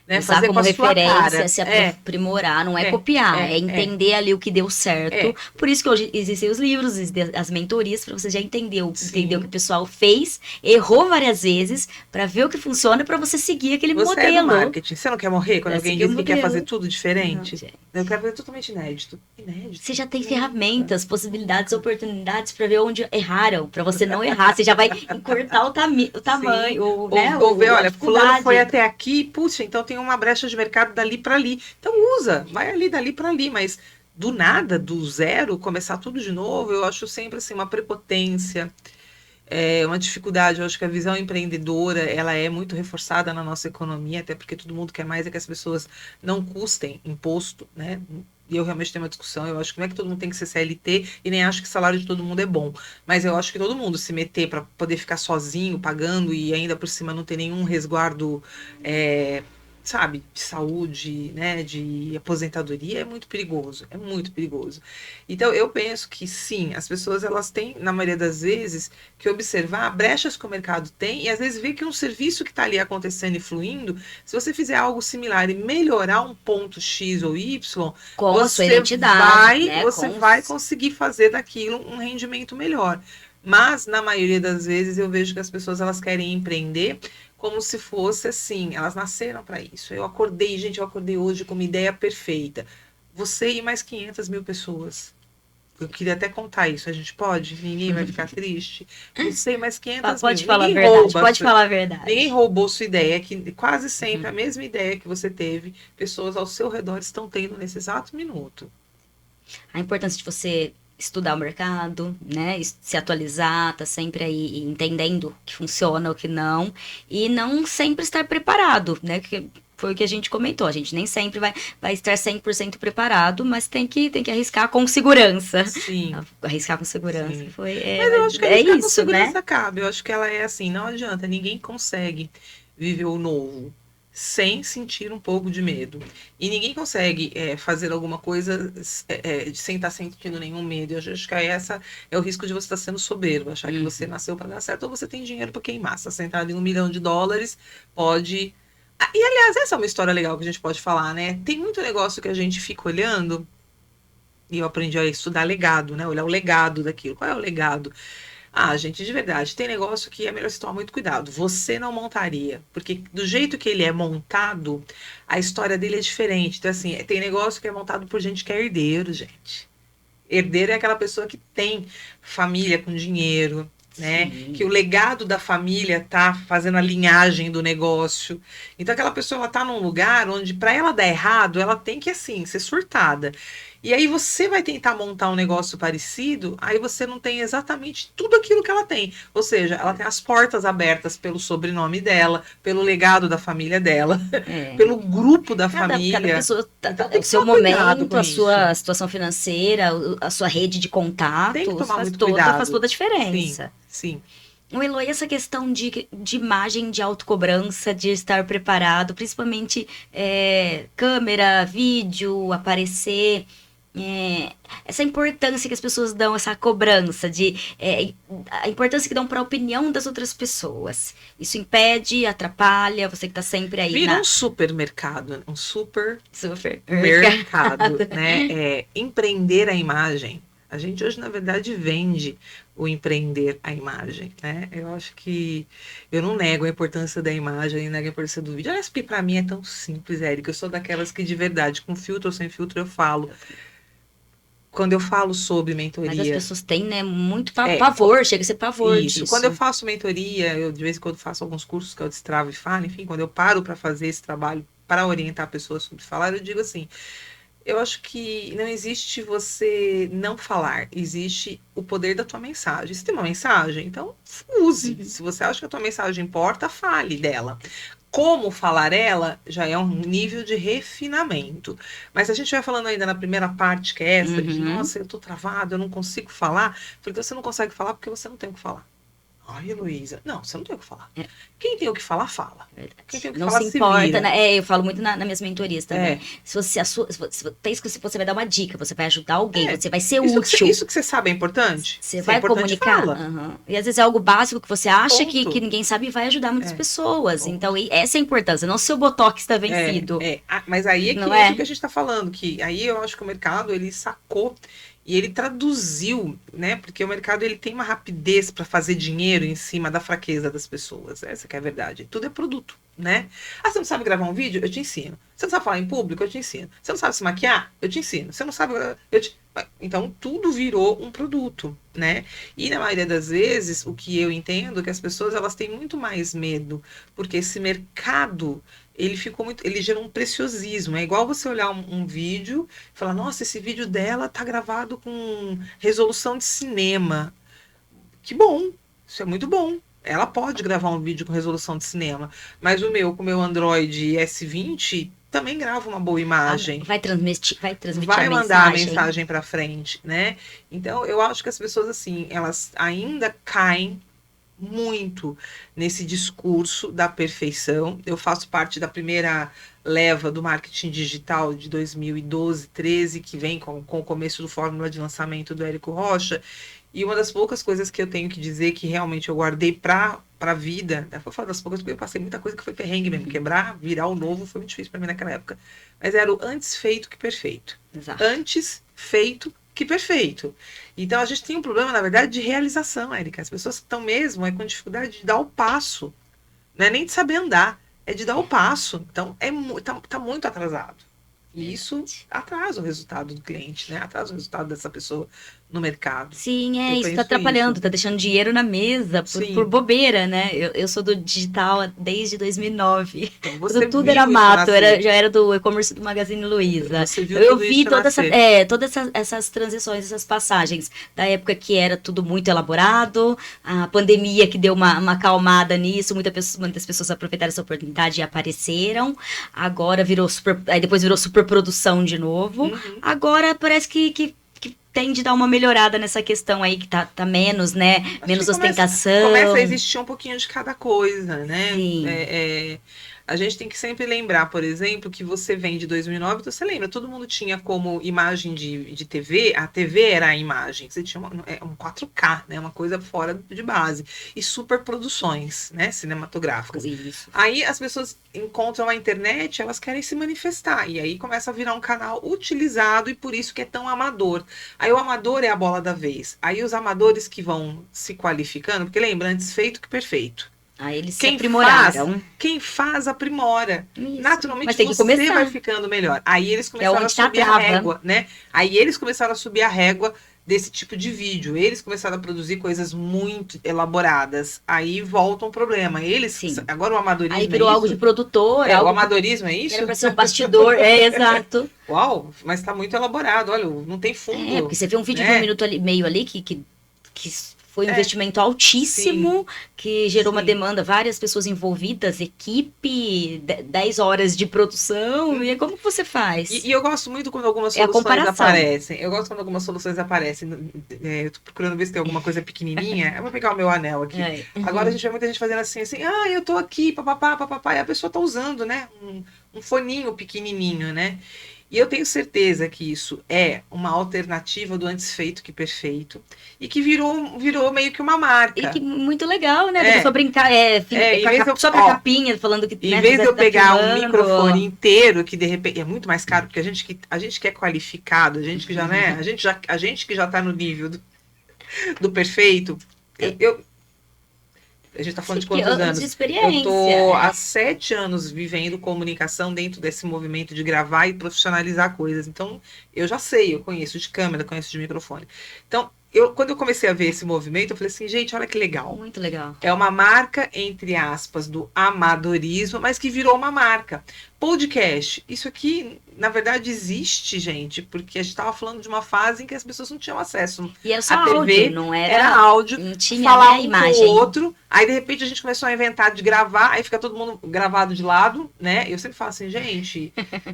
né? Usar Fazer como com a sua referência, cara. se aprimorar, não é copiar, é entender ali o que deu certo. Por isso que hoje existem os livros, as mentorias, para você já entender o que o pessoal fez, errou várias vezes, para ver o que funciona, para você seguir aquele Você é do modelo. marketing. Você não quer morrer quando alguém diz que quer fazer tudo diferente? Não, eu quero fazer totalmente inédito. Inédito. Você já tem ferramentas, possibilidades, oportunidades para ver onde erraram, para você não errar. Você já vai encurtar o tamanho, ou ver, olha, fulano foi até aqui, puxa, então tem uma brecha de mercado dali para ali. Então usa, vai ali dali para ali, mas do nada, do zero, começar tudo de novo, eu acho sempre assim uma prepotência, uma dificuldade. Eu acho que a visão empreendedora, ela é muito reforçada na nossa economia, até porque todo mundo quer mais é que as pessoas não custem imposto, né? E eu realmente tenho uma discussão, eu acho que não é que todo mundo tem que ser CLT e nem acho que o salário de todo mundo é bom, mas eu acho que todo mundo se meter para poder ficar sozinho, pagando e ainda por cima não ter nenhum resguardo, sabe, de saúde, né, de aposentadoria, é muito perigoso, é muito perigoso. Então eu penso que sim, as pessoas elas têm, na maioria das vezes, que observar brechas que o mercado tem e às vezes ver que um serviço que está ali acontecendo e fluindo, se você fizer algo similar e melhorar um ponto X ou Y, com a sua identidade, né? Você vai conseguir fazer daquilo um rendimento melhor. Mas, na maioria das vezes, eu vejo que as pessoas elas querem empreender como se fosse assim, elas nasceram para isso. Eu acordei hoje com uma ideia perfeita. Você e mais 500 mil pessoas. Eu queria até contar isso. A gente pode? Ninguém vai ficar triste. Você e mais 500 pode mil. Falar a verdade, pode falar a verdade. Ninguém roubou sua ideia, que quase sempre a mesma ideia que você teve, pessoas ao seu redor estão tendo nesse exato minuto. A importância de você estudar o mercado, né, se atualizar, tá sempre aí entendendo o que funciona, o que não, e não sempre estar preparado, né, que foi o que a gente comentou, a gente nem sempre vai estar 100% preparado, mas tem que arriscar com segurança. Sim. Arriscar com segurança. Sim. Mas eu acho que arriscar com segurança né? cabe, eu acho que ela é assim, não adianta, ninguém consegue viver o novo sem sentir um pouco de medo. E ninguém consegue fazer alguma coisa sem estar sentindo nenhum medo. Eu acho que essa é o risco de você estar sendo soberbo, achar que você nasceu para dar certo ou você tem dinheiro para queimar. Se você entrar em $1 milhão, pode... E, aliás, essa é uma história legal que a gente pode falar, né? Tem muito negócio que a gente fica olhando, e eu aprendi a estudar legado, né? Olhar o legado daquilo. Qual é o legado? Ah, gente, de verdade, tem negócio que é melhor você tomar muito cuidado. Você não montaria, porque do jeito que ele é montado, a história dele é diferente. Então, assim, tem negócio que é montado por gente que é herdeiro, gente. Herdeiro é aquela pessoa que tem família com dinheiro, né? Sim. Que o legado da família tá fazendo a linhagem do negócio. Então, aquela pessoa, ela tá num lugar onde, para ela dar errado, ela tem que, assim, ser surtada. E aí você vai tentar montar um negócio parecido, aí você não tem exatamente tudo aquilo que ela tem. Ou seja, ela tem as portas abertas pelo sobrenome dela, pelo legado da família dela, pelo grupo da família. Cada pessoa, então, o seu momento, a sua situação financeira, a sua rede de contatos, tem que tomar muito cuidado. Faz toda a diferença. Sim. O Elo, e essa questão de imagem, de autocobrança, de estar preparado, principalmente câmera, vídeo, aparecer... essa importância que as pessoas dão, essa cobrança, a importância que dão para a opinião das outras pessoas. Isso impede, atrapalha, você que está sempre aí. Vira um supermercado, um supermercado, né? Empreender a imagem. A gente hoje, na verdade, vende o empreender a imagem, né? Eu acho que eu não nego a importância da imagem, nego a importância do vídeo. Aliás, porque para mim é tão simples, Érica. Eu sou daquelas que, de verdade, com filtro ou sem filtro, eu falo. Quando eu falo sobre mentoria... Mas as pessoas têm, né, muito pavor, chega a ser pavor disso. Quando eu faço mentoria, eu de vez em quando faço alguns cursos que eu destravo e falo, enfim, quando eu paro para fazer esse trabalho, para orientar pessoas sobre falar, eu digo assim, eu acho que não existe você não falar, existe o poder da tua mensagem. Se tem uma mensagem, então use. Se você acha que a tua mensagem importa, fale dela. Como falar ela já é um nível de refinamento. Mas a gente vai falando ainda na primeira parte, que é essa, de nossa, eu tô travado, eu não consigo falar, porque você não consegue falar porque você não tem o que falar. Ai, Heloísa. Não, você não tem o que falar. É. Quem tem o que falar, fala. Verdade. Quem tem o que Não falar, se se importa, vira. né? Eu falo muito nas minhas mentorias também. É. Se você, se você vai dar uma dica, você vai ajudar alguém, É. você vai ser Isso útil. isso que você sabe é importante? Você Se é vai importante, comunicar? fala. Aham. E às vezes é algo básico que você acha que Ponto. ninguém sabe e vai ajudar muitas É. pessoas. Ponto. Então, essa é a importância. Não se o Botox está vencido. Mas aí é que Não entra o é? que a gente está falando, que aí eu acho que o mercado, ele sacou e ele traduziu, né? Porque o mercado, ele tem uma rapidez para fazer dinheiro em cima da fraqueza das pessoas. Essa que é a verdade. Tudo é produto, né? Ah, você não sabe gravar um vídeo? Eu te ensino. Você não sabe falar em público? Eu te ensino. Você não sabe se maquiar? Eu te ensino. Você não sabe... Então, tudo virou um produto, né? E na maioria das vezes, o que eu entendo é que as pessoas, elas têm muito mais medo, porque esse mercado, ele ficou muito, ele gerou um preciosismo. É igual você olhar um vídeo e falar, nossa, esse vídeo dela tá gravado com resolução de cinema. Que bom, isso é muito bom. Ela pode gravar um vídeo com resolução de cinema, mas o meu, com o meu Android S20, também grava uma boa imagem. Vai transmitir Vai a mandar a mensagem. mensagem para frente, né? Então, eu acho que as pessoas, assim, elas ainda caem muito nesse discurso da perfeição. Eu faço parte da primeira leva do marketing digital de 2012, 13, que vem com o começo do Fórmula de Lançamento do Érico Rocha. E uma das poucas coisas que eu tenho que dizer que realmente eu guardei para a vida, né? Vou falar das poucas porque eu passei muita coisa que foi perrengue mesmo. Quebrar, virar o novo foi muito difícil para mim naquela época. Mas era o antes feito que perfeito. Exato. Antes feito que perfeito. Então a gente tem um problema, na verdade, de realização, Érica. As pessoas que estão mesmo com dificuldade de dar o passo. Não é nem de saber andar, é de dar o passo. Então tá muito atrasado. E isso atrasa o resultado do cliente, né? Atrasa o resultado dessa pessoa no mercado. Sim, Eu isso penso tá atrapalhando, isso. tá deixando dinheiro na mesa Sim. por bobeira, né? Eu sou do digital desde 2009. Então, você Quando tudo viu era isso mato, nascer. já era do e-commerce do Magazine Luiza. Você viu Eu tudo vi isso todas nascer. essas transições, essas passagens, da época que era tudo muito elaborado, a pandemia que deu uma acalmada nisso, muitas pessoas aproveitaram essa oportunidade e apareceram. Agora aí depois virou superprodução de novo. Uhum. Agora parece que tende a dar uma melhorada nessa questão aí, que tá menos, né? Acho Menos que ostentação. começa a existir um pouquinho de cada coisa, né? Sim. A gente tem que sempre lembrar, por exemplo, que você vem de 2009, então você lembra, todo mundo tinha como imagem de TV, a TV era a imagem, você tinha um 4K, né? Uma coisa fora de base. E superproduções, né? Cinematográficas. Isso. Aí as pessoas encontram a internet, elas querem se manifestar, e aí começa a virar um canal utilizado, e por isso que é tão amador. Aí o amador é a bola da vez. Aí os amadores que vão se qualificando, porque lembra, antes feito que perfeito. Aí eles se aprimoraram. Quem faz, aprimora. Isso. Naturalmente Mas tem que você começar. vai ficando melhor. Aí eles começaram a onde tá a subir a trava. régua, né? Aí eles começaram a subir a régua desse tipo de vídeo. Eles começaram a produzir coisas muito elaboradas. Aí volta um problema. Sim. Agora o amadorismo Aí virou algo de produtor. o amadorismo é isso? Era pra ser um bastidor. Exato. Uau, mas tá muito elaborado. Olha, não tem fundo. Porque você vê um vídeo de 1 minuto e meio ali que foi um investimento altíssimo, que gerou uma demanda, várias pessoas envolvidas, equipe, 10 horas de produção. E como que você faz? E eu gosto muito quando algumas soluções aparecem. Eu gosto quando algumas soluções aparecem. Eu tô procurando ver se tem alguma coisa pequenininha. Eu vou pegar o meu anel aqui. Agora a gente vê muita gente fazendo assim, eu tô aqui, papapá, e a pessoa tá usando, né? Um foninho pequenininho, né? E eu tenho certeza que isso é uma alternativa do antes feito que perfeito. E que virou meio que uma marca. E que muito legal, né? Da pessoa brincar, só com a capinha, falando que... Em vez de eu pegar um microfone inteiro, que de repente é muito mais caro, porque a gente que é qualificado, a gente que já, né? A gente que já tá no nível do perfeito. A gente tá falando de quantos anos? De experiência. Eu tô há 7 anos vivendo comunicação dentro desse movimento de gravar e profissionalizar coisas. Então, eu já sei, eu conheço de câmera, conheço de microfone. Então, quando eu comecei a ver esse movimento, eu falei assim, gente, olha que legal. Muito legal. É uma marca, entre aspas, do amadorismo, mas que virou uma marca. Podcast, isso aqui, na verdade, existe, gente, porque a gente estava falando de uma fase em que as pessoas não tinham acesso e era só à TV, áudio, não era áudio, não tinha falar um imagem. com o outro, aí de repente a gente começou a inventar de gravar, aí fica todo mundo gravado de lado, né? Eu sempre falo assim, gente,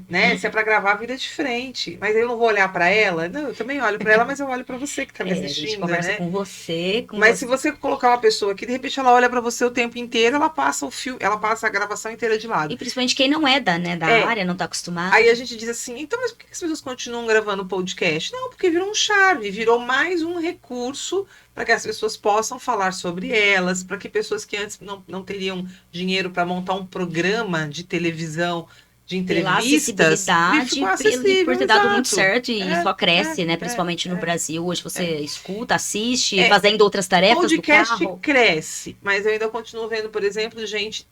né? Se é para gravar, vira de frente, mas eu não vou olhar para ela, não, eu também olho para ela, mas eu olho para você que está me A gente assistindo, conversa né? com você, com Mas você. se você colocar uma pessoa que de repente ela olha pra você o tempo inteiro, ela passa o filme, ela passa a gravação inteira de lado. E principalmente quem não é da É. área, não tá acostumado. Aí a gente diz assim, então, mas por que as pessoas continuam gravando podcast? Não, porque virou um charme, virou mais um recurso para que as pessoas possam falar sobre elas, para que pessoas que antes não teriam dinheiro para montar um programa de televisão, de Pela entrevistas, acessibilidade ficou e por acessível, ter dado muito exato. certo e só cresce, né? É, Principalmente no Brasil. Hoje você escuta, assiste, É. fazendo outras tarefas do Podcast carro. cresce, mas eu ainda continuo vendo, por exemplo, gente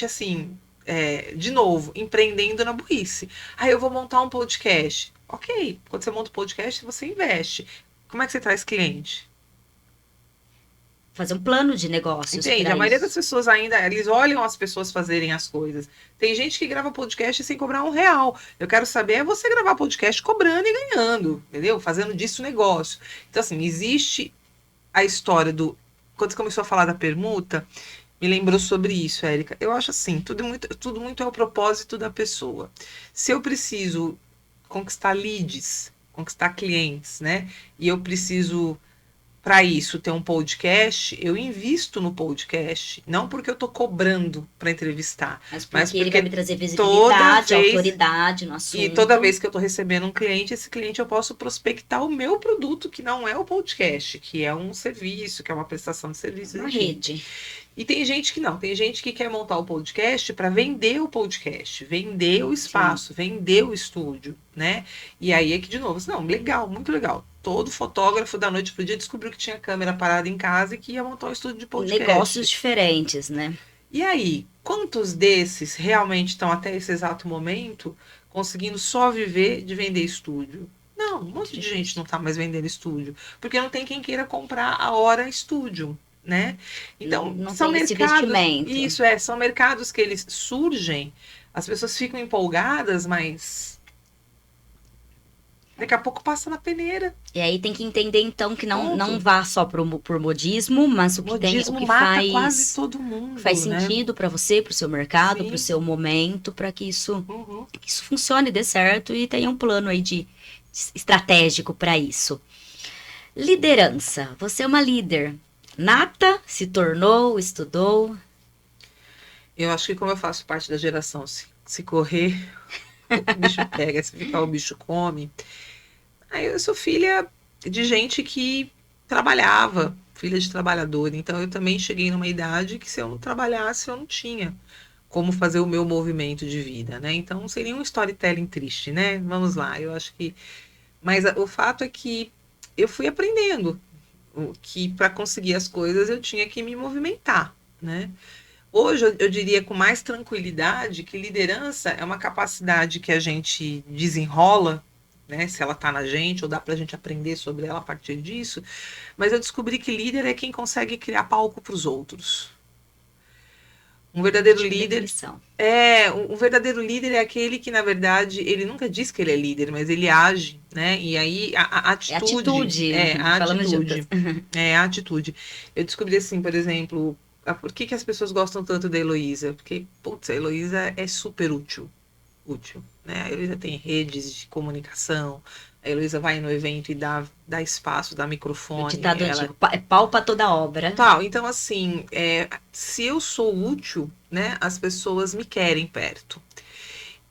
assim, de novo, empreendendo na burrice. Aí eu vou montar um podcast. Ok, quando você monta um podcast, você investe. Como é que você traz cliente? Fazer um plano de negócios Entende? para A maioria isso. das pessoas ainda, eles olham as pessoas fazerem as coisas. Tem gente que grava podcast sem cobrar R$ 1. Eu quero saber é você gravar podcast cobrando e ganhando, entendeu? Fazendo disso negócio. Então, assim, existe a história do... Quando você começou a falar da permuta, me lembrou sobre isso, Érica. Eu acho assim, tudo muito é o propósito da pessoa. Se eu preciso conquistar leads, conquistar clientes, né? E eu preciso, para isso, ter um podcast, eu invisto no podcast. Não porque eu estou cobrando para entrevistar, Mas mas porque ele porque vai me trazer toda visibilidade, vez autoridade no assunto. e toda vez que eu estou recebendo um cliente, esse cliente eu posso prospectar o meu produto, que não é o podcast, que é um serviço, que é uma prestação de serviço. Uma enfim. rede. E tem gente que não, tem gente que quer montar o podcast para vender o podcast, vender o espaço, vender o estúdio, né? E aí é que, de novo, não, legal, muito legal. Todo fotógrafo da noite pro dia descobriu que tinha câmera parada em casa e que ia montar um estúdio de podcast. Negócios diferentes, né? E aí, quantos desses realmente estão até esse exato momento conseguindo só viver de vender estúdio? Não, um monte de gente não está mais vendendo estúdio, porque não tem quem queira comprar a hora estúdio, né? Então, Não são tem esse mercados, investimento. isso são mercados que eles surgem, as pessoas ficam empolgadas, mas daqui a pouco passa na peneira. E aí tem que entender, então, que não Ponto. vá só por modismo, mas o que Modismo tem, o que mata quase todo mundo, faz né? sentido para você, para o seu mercado, Sim. para o seu momento, para que isso Uhum. funcione, dê certo e tenha um plano aí de estratégico para isso. Liderança. Você é uma líder nata, se tornou, estudou. Eu acho que como eu faço parte da geração se correr, o bicho pega, se ficar o bicho come. Aí eu sou filha de gente que trabalhava, filha de trabalhador. Então eu também cheguei numa idade que se eu não trabalhasse, eu não tinha como fazer o meu movimento de vida, né? Então seria um storytelling triste, né? Vamos lá, eu acho que... Mas o fato é que eu fui aprendendo que para conseguir as coisas eu tinha que me movimentar, né? Hoje eu diria com mais tranquilidade que liderança é uma capacidade que a gente desenrola, né? Se ela está na gente ou dá para a gente aprender sobre ela a partir disso. Mas eu descobri que líder é quem consegue criar palco para os outros. Um verdadeiro líder um verdadeiro líder é aquele que, na verdade, ele nunca diz que ele é líder, mas ele age, né? E aí a atitude. A atitude. Eu descobri assim, por exemplo, por que as pessoas gostam tanto da Heloísa? Porque, putz, a Heloísa é super útil, né? A Heloísa tem redes de comunicação, a Heloísa vai no evento e dá espaço, dá microfone. Ditado antigo, pau pra toda obra. Então, assim, se eu sou útil, né, as pessoas me querem perto.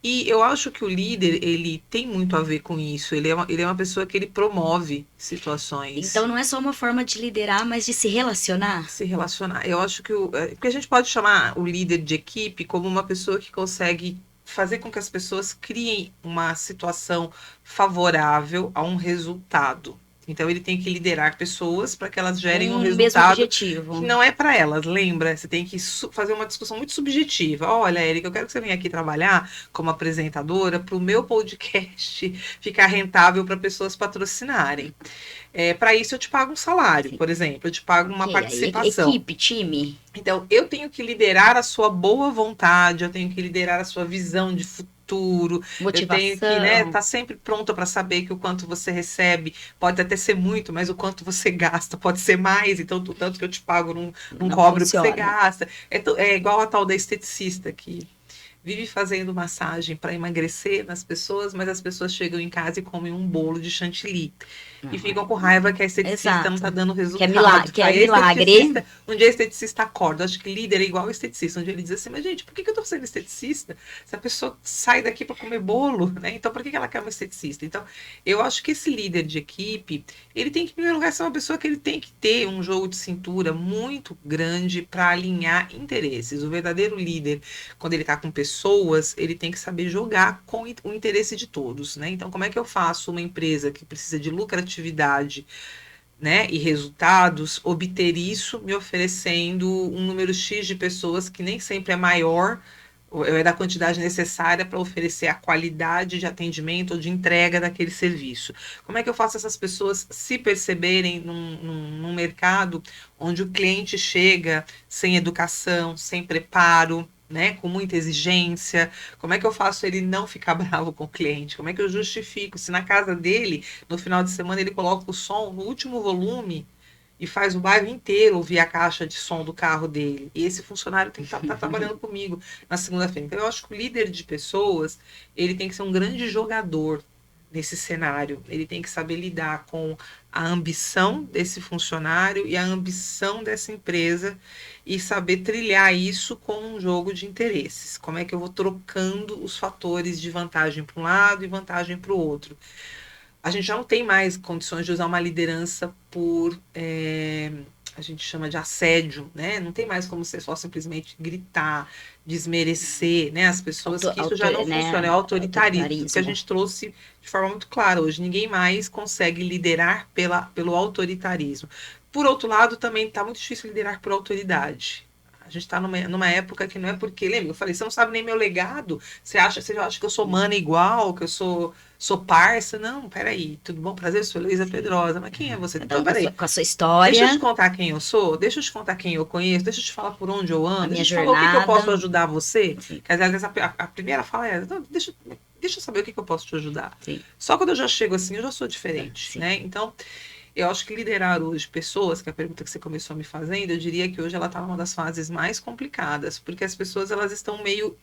E eu acho que o líder, ele tem muito a ver com isso. Ele é uma pessoa que ele promove situações. Então não é só uma forma de liderar, mas de se relacionar? Se relacionar. Eu acho que porque a gente pode chamar o líder de equipe como uma pessoa que consegue fazer com que as pessoas criem uma situação favorável a um resultado. Então ele tem que liderar pessoas para que elas gerem um resultado mesmo objetivo. Que não é para elas, lembra? Você tem que fazer uma discussão muito subjetiva. Olha, Érica, eu quero que você venha aqui trabalhar como apresentadora para o meu podcast ficar rentável para pessoas patrocinarem. Para isso eu te pago um salário, por exemplo, eu te pago uma participação. Equipe, time. Então eu tenho que liderar a sua boa vontade, eu tenho que liderar a sua visão de futuro, motivação. Eu tenho que estar sempre pronta para saber que o quanto você recebe pode até ser muito, mas o quanto você gasta pode ser mais, então tanto que eu te pago não cobro o que você gasta. É igual a tal da esteticista que vive fazendo massagem para emagrecer nas pessoas, mas as pessoas chegam em casa e comem um bolo de chantilly. E ficam com raiva que a esteticista não está Exato. dando Que é, resultado. que é Aí milagre. um dia a esteticista acorda. Acho que líder é igual ao esteticista. Um dia ele diz assim, mas gente, por que eu estou sendo esteticista? Se a pessoa sai daqui para comer bolo, né? Então por que ela quer uma esteticista? Então, eu acho que esse líder de equipe, ele tem que, em primeiro lugar, ser uma pessoa que ele tem que ter um jogo de cintura muito grande para alinhar interesses. O verdadeiro líder, quando ele está com pessoas, ele tem que saber jogar com o interesse de todos, né? Então, como é que eu faço uma empresa que precisa de lucratividade, né, e resultados, obter isso me oferecendo um número X de pessoas que nem sempre é maior, ou é da quantidade necessária para oferecer a qualidade de atendimento ou de entrega daquele serviço. Como é que eu faço essas pessoas se perceberem num mercado onde o cliente chega sem educação, sem preparo, né, com muita exigência? Como é que eu faço ele não ficar bravo com o cliente? Como é que eu justifico se na casa dele, no final de semana, ele coloca o som no último volume e faz o bairro inteiro ouvir a caixa de som do carro dele? E esse funcionário tem que estar trabalhando comigo na segunda-feira. Então, eu acho que o líder de pessoas, ele tem que ser um grande jogador nesse cenário. Ele tem que saber lidar com a ambição desse funcionário e a ambição dessa empresa e saber trilhar isso com um jogo de interesses. Como é que eu vou trocando os fatores de vantagem para um lado e vantagem para o outro? A gente já não tem mais condições de usar uma liderança por, a gente chama de assédio, né? Não tem mais como você só simplesmente gritar, desmerecer, né, as pessoas, que isso já não funciona, é autoritarismo, que a gente trouxe de forma muito clara hoje. Ninguém mais consegue liderar pelo autoritarismo. Por outro lado, também está muito difícil liderar por autoridade. A gente está numa época que não é porque, lembra, eu falei, você não sabe nem meu legado, você acha que eu sou mana igual, que eu sou parça? Não, peraí, tudo bom? Prazer, eu sou Heloísa Pedrosa, mas quem é você? Cada Então, um peraí, com a sua história, deixa eu te contar quem eu sou, deixa eu te contar quem eu conheço, deixa eu te falar por onde eu a ando, minha deixa eu te falar o que eu posso jornada. ajudar você. Sim. Quer dizer, às vezes a primeira fala é, não, deixa eu saber o que eu posso te ajudar. Sim. Só quando eu já chego assim, eu já sou diferente, Sim. né? Então, eu acho que liderar hoje pessoas, que é a pergunta que você começou me fazendo, eu diria que hoje ela está numa das fases mais complicadas, porque as pessoas, elas estão meio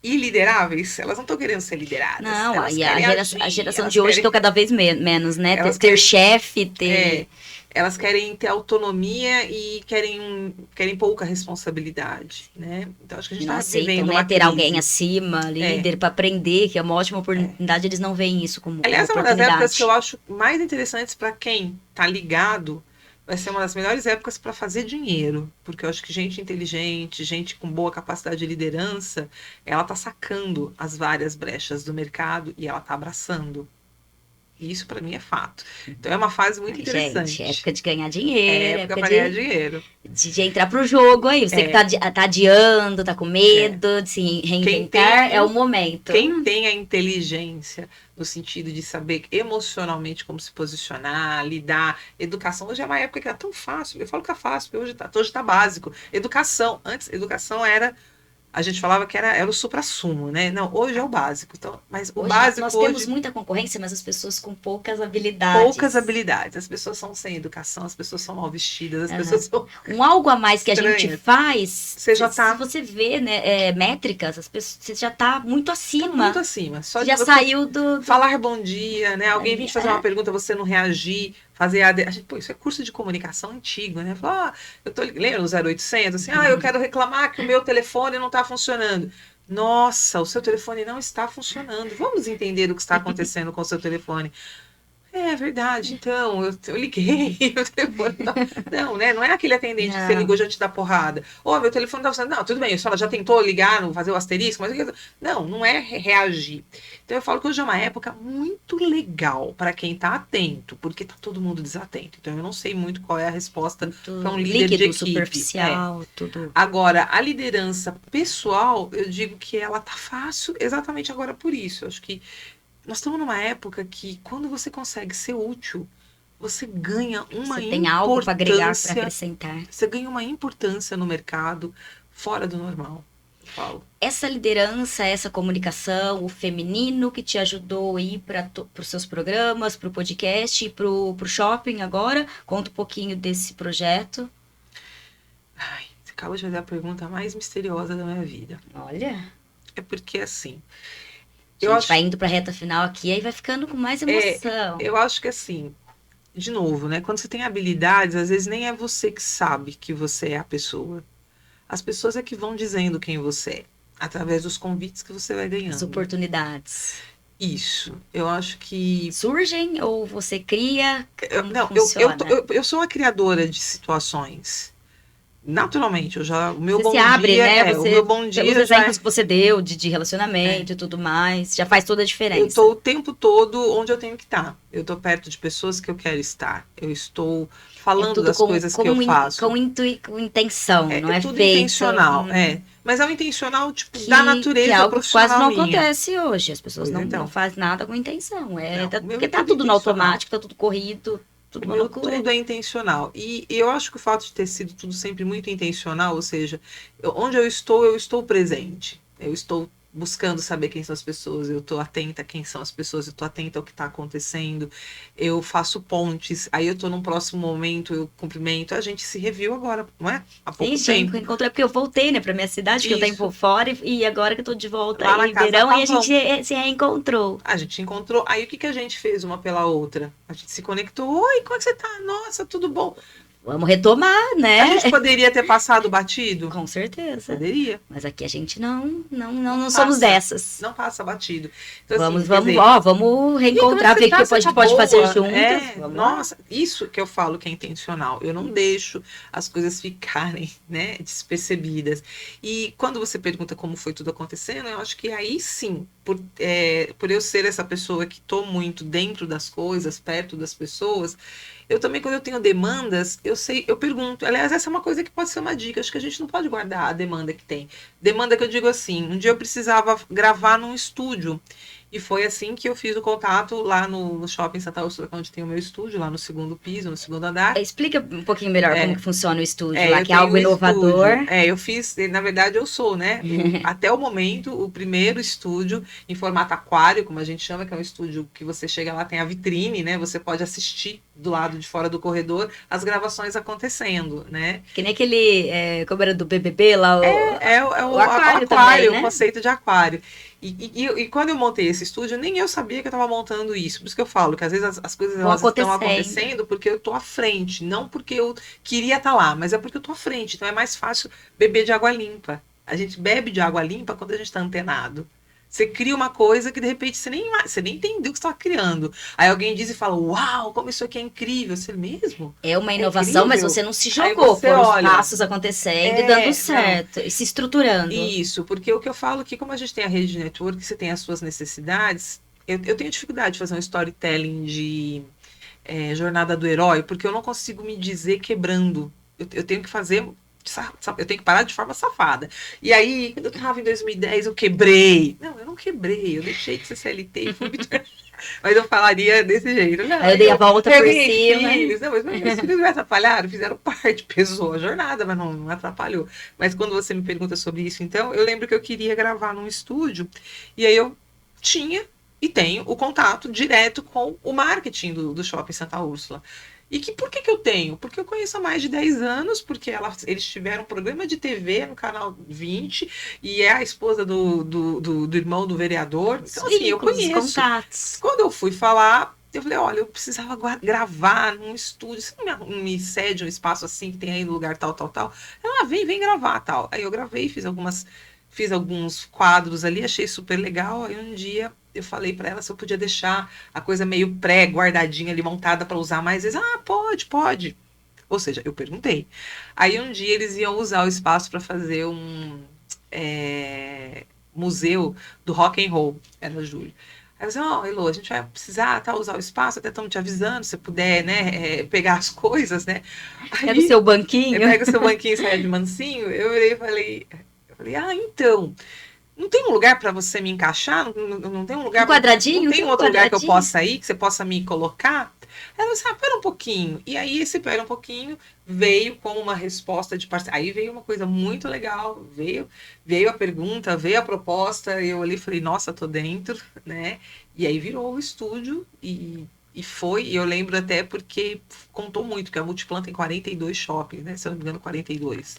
ilideráveis, elas não estão querendo ser lideradas. Não, Elas e querem a agir, geração elas de hoje querem, está cada vez menos, né? elas Ter querem, chefe, ter. elas querem ter autonomia e querem pouca responsabilidade, né? Então acho que a E gente não está aceitam, vivendo né? uma Ter alguém crise. acima, líder, para aprender, que é uma ótima oportunidade, eles não veem isso como Aliás, é uma das épocas que eu oportunidade. acho mais interessantes para quem está ligado. Vai ser uma das melhores épocas para fazer dinheiro, porque eu acho que gente inteligente, gente com boa capacidade de liderança, ela está sacando as várias brechas do mercado e ela está abraçando. E isso para mim é fato. Então é uma fase muito Ai, gente, é interessante. época de ganhar É dinheiro, é época época para ganhar dinheiro. de entrar pro jogo aí. Você que É, tá adiando, tá com é. medo de se Quem reinventar, tem, é o momento. quem tem a inteligência no sentido de saber emocionalmente como se posicionar, lidar, educação, hoje é uma época que é tão fácil. Eu falo que é fácil, porque hoje tá básico. Educação, antes, educação era, a gente falava que era o suprassumo, né? Não, hoje é o básico. Então, mas o Hoje nós básico temos hoje, muita concorrência, mas as pessoas com poucas poucas habilidades. habilidades. As pessoas são sem educação, as pessoas são mal vestidas, as Aham. pessoas são Um algo a mais que a gente estranhas. faz, Você já se tá você vê, né, métricas, as pessoas, você já tá muito Tá acima. muito acima. Só Você de já você saiu do falar bom dia, né? Alguém vir te fazer uma é, pergunta, você não reagir, fazer a gente, pô, isso é curso de comunicação antigo, né? Falar, eu tô lembra o 0800, assim, eu quero reclamar que o meu telefone não está funcionando. Nossa, o seu telefone não está funcionando. Vamos entender o que está acontecendo com o seu telefone. É verdade, então, eu liguei, meu telefone tá... Não, né? Não é aquele atendente que você ligou não. e já te dá porrada. Ô, meu telefone tá funcionando. Não, tudo bem, a senhora já tentou ligar, fazer o asterisco, mas... Não, não é reagir. Então eu falo que hoje é uma época muito legal para quem tá atento, porque tá todo mundo desatento. Então eu não sei muito qual é a resposta Muito para um líder de líquido, equipe. superficial, tudo. Agora, a liderança pessoal, eu digo que ela tá fácil exatamente agora por isso. Eu acho que nós estamos numa época que, quando você consegue ser útil, você ganha uma Você tem algo para agregar, para importância, acrescentar. você ganha uma importância no mercado fora do normal, eu falo. Essa liderança, essa comunicação, o feminino que te ajudou a ir para os seus programas, para o podcast e para o shopping agora. Conta um pouquinho desse projeto. Ai, você acabou de fazer a pergunta mais misteriosa da minha vida. Olha. É porque, assim, A eu gente vai acho, indo pra reta final aqui, aí vai ficando com mais é, emoção. eu acho que, assim, de novo, né? Quando você tem habilidades, às vezes nem é você que sabe que você é a pessoa. As pessoas é que vão dizendo quem você é, através dos convites que você vai As ganhando. oportunidades Isso. Eu acho que. surgem ou você cria? Como que Não, funciona? eu sou uma criadora de situações. Naturalmente, o meu Você se bom abre, dia, né? o meu Você, bom pelos dia já exemplos que você deu de é. relacionamento e tudo mais, já faz toda a Eu estou diferença. o tempo todo onde eu tenho que estar. Eu estou perto de pessoas que eu quero estar. Eu estou É falando tudo das coisas que eu faço. com intenção, não É é tudo feito intencional, é. Mas é um intencional, tipo, da que é natureza algo que quase profissional não minha. acontece hoje. As pessoas Pois não então. fazem nada com intenção. Não, o meu Porque é tá tudo tudo no intencional. automático, tá tudo corrido, O tudo uma meu loucura. tudo é intencional. E eu acho que o fato de ter sido tudo sempre muito intencional, ou seja, onde eu estou presente. Eu estou buscando saber quem são as pessoas, eu estou atenta a quem são as pessoas, eu estou atenta ao que está acontecendo, eu faço pontes, aí eu estou num próximo momento, eu cumprimento. A gente se reviu agora, não é? Há Sim, pouco gente, tempo. encontrei porque eu voltei, né, pra minha cidade, que eu tempo Isso, fora, e agora que eu tô de volta lá em na Casa Ribeirão, aí a gente Pavão. se reencontrou. A gente encontrou. Aí o que, que a gente fez uma pela outra? A gente se conectou. Oi, como é que você tá? Nossa, tudo bom? Vamos retomar, A né? gente poderia ter passado batido? Com certeza. Poderia. Mas aqui a gente Não não somos passa. dessas. Não passa batido. Então, assim, quer Vamos, dizer, ó, vamos e aí, como é que reencontrar, você ver o que tá? a Você tá gente pode fazer boa? juntas. É, Vamos lá. nossa, isso que eu falo que é intencional. Eu não deixo as coisas ficarem, né, despercebidas. E quando você pergunta como foi tudo acontecendo, eu acho que aí sim, por eu ser essa pessoa que estou muito dentro das coisas, perto das pessoas, eu também, quando eu tenho demandas, eu sei, eu pergunto. Aliás, essa é uma coisa que pode ser uma dica. Acho que a gente não pode guardar a demanda que tem. Demanda que eu digo assim, um dia eu precisava gravar num estúdio. E foi assim que eu fiz o contato lá no Shopping Santa Úrsula, onde tem o meu estúdio, lá no segundo piso, no segundo andar. Explica um pouquinho melhor como É, que funciona o estúdio lá, eu que é tenho algo um inovador. estúdio. Eu fiz, na verdade, eu sou, né? Até o momento, o primeiro estúdio em formato aquário, como a gente chama, que é um estúdio que você chega lá, tem a vitrine, né? Você pode assistir do lado de fora do corredor as gravações acontecendo, né? Que nem aquele, como era do BBB lá, o O aquário também, aquário, o né? conceito de aquário. E quando eu montei esse estúdio, nem eu sabia que eu estava montando isso. Por isso que eu falo que às vezes as coisas Vão elas estão acontecendo. acontecendo porque eu estou à frente, não porque eu queria estar lá, mas é porque eu estou à frente. Então é mais fácil beber de água limpa. A gente bebe de água limpa quando a gente está antenado. Você cria uma coisa que de repente você nem entendeu o que você estava criando. Aí alguém diz e fala: Uau, como isso aqui é incrível. Você mesmo? É uma É inovação, mas incrível. você não se Aí jogou. você Foram os olha. passos acontecendo e dando Não. certo, e se estruturando. Isso, porque o que eu falo aqui, como a gente tem a rede de network, você tem as suas necessidades, eu tenho dificuldade de fazer um storytelling de jornada do herói, porque eu não consigo me dizer quebrando. Eu tenho que fazer. Eu tenho que parar de forma safada. E aí, quando eu estava em 2010, eu quebrei. Não, eu não quebrei. Eu deixei de ser CLT e fui me mas eu falaria desse jeito. Não, Aí eu dei a volta por ganhei cima. filhos. Não, mas meus filhos me atrapalharam, fizeram parte, pesou a jornada, mas não atrapalhou. Mas quando você me pergunta sobre isso, então, eu lembro que eu queria gravar num estúdio, e aí eu tinha e tenho o contato direto com o marketing do Shopping Santa Úrsula. E por que eu tenho? Porque eu conheço há mais de 10 anos, porque eles tiveram um programa de TV no canal 20 e é a esposa do irmão do vereador. Os Então, assim, eu vínculos, os conheço. contatos. Quando eu fui falar, eu falei: olha, eu precisava gravar num estúdio. Você não me cede um espaço assim que tem aí no lugar tal, tal, tal? Ela, vem gravar, tal. Aí eu gravei, fiz alguns quadros ali, achei super legal. Aí um dia eu falei para ela se eu podia deixar a coisa meio pré-guardadinha ali, montada para usar mais vezes. Ah, pode, pode. Ou seja, eu perguntei. Aí um dia eles iam usar o espaço para fazer um museu do rock and roll, era julho. Aí eu falei: ó, Elô, a gente vai precisar usar o espaço, até estamos te avisando, se você puder, né, pegar as coisas, né? Pega o Aí, seu banquinho. pega o seu banquinho e sai de mansinho. Eu virei e falei, então, não tem um lugar para você me encaixar? Não tem um Um lugar, não quadradinho? tem Tem um um outro lugar que eu quadradinho? possa ir, que você possa me colocar? Ela disse: pera um pouquinho. E aí esse pera um pouquinho veio com uma resposta de parceria. Aí veio uma coisa muito legal, veio a pergunta, veio a proposta, e eu ali falei: nossa, tô dentro, né? E aí virou o estúdio e eu lembro até porque contou muito, que a Multiplan tem 42 shoppings, né? Se eu não me engano, 42.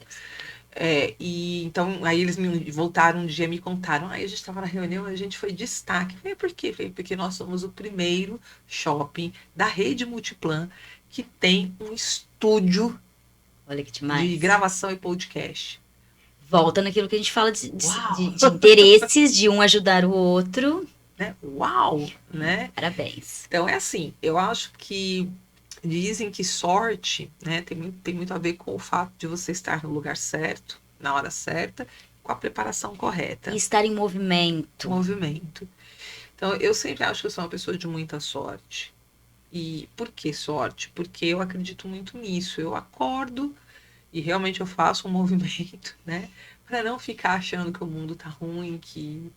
E então, aí eles me voltaram um dia e me contaram. Aí a gente estava na reunião, a gente foi destaque. Falei, por quê? Falei, porque nós somos o primeiro shopping da rede Multiplan que tem um estúdio Olha que de demais. gravação e podcast. Volta naquilo que a gente fala Uau! de interesses, de um ajudar o outro. Né? Uau! Né? Parabéns. Então é assim, eu acho que dizem que sorte, né, tem muito a ver com o fato de você estar no lugar certo, na hora certa, com a preparação correta. E estar em movimento. Movimento. Então, eu sempre acho que eu sou uma pessoa de muita sorte. E por que sorte? Porque eu acredito muito nisso. Eu acordo e realmente eu faço um movimento, né? Para não ficar achando que o mundo tá ruim, que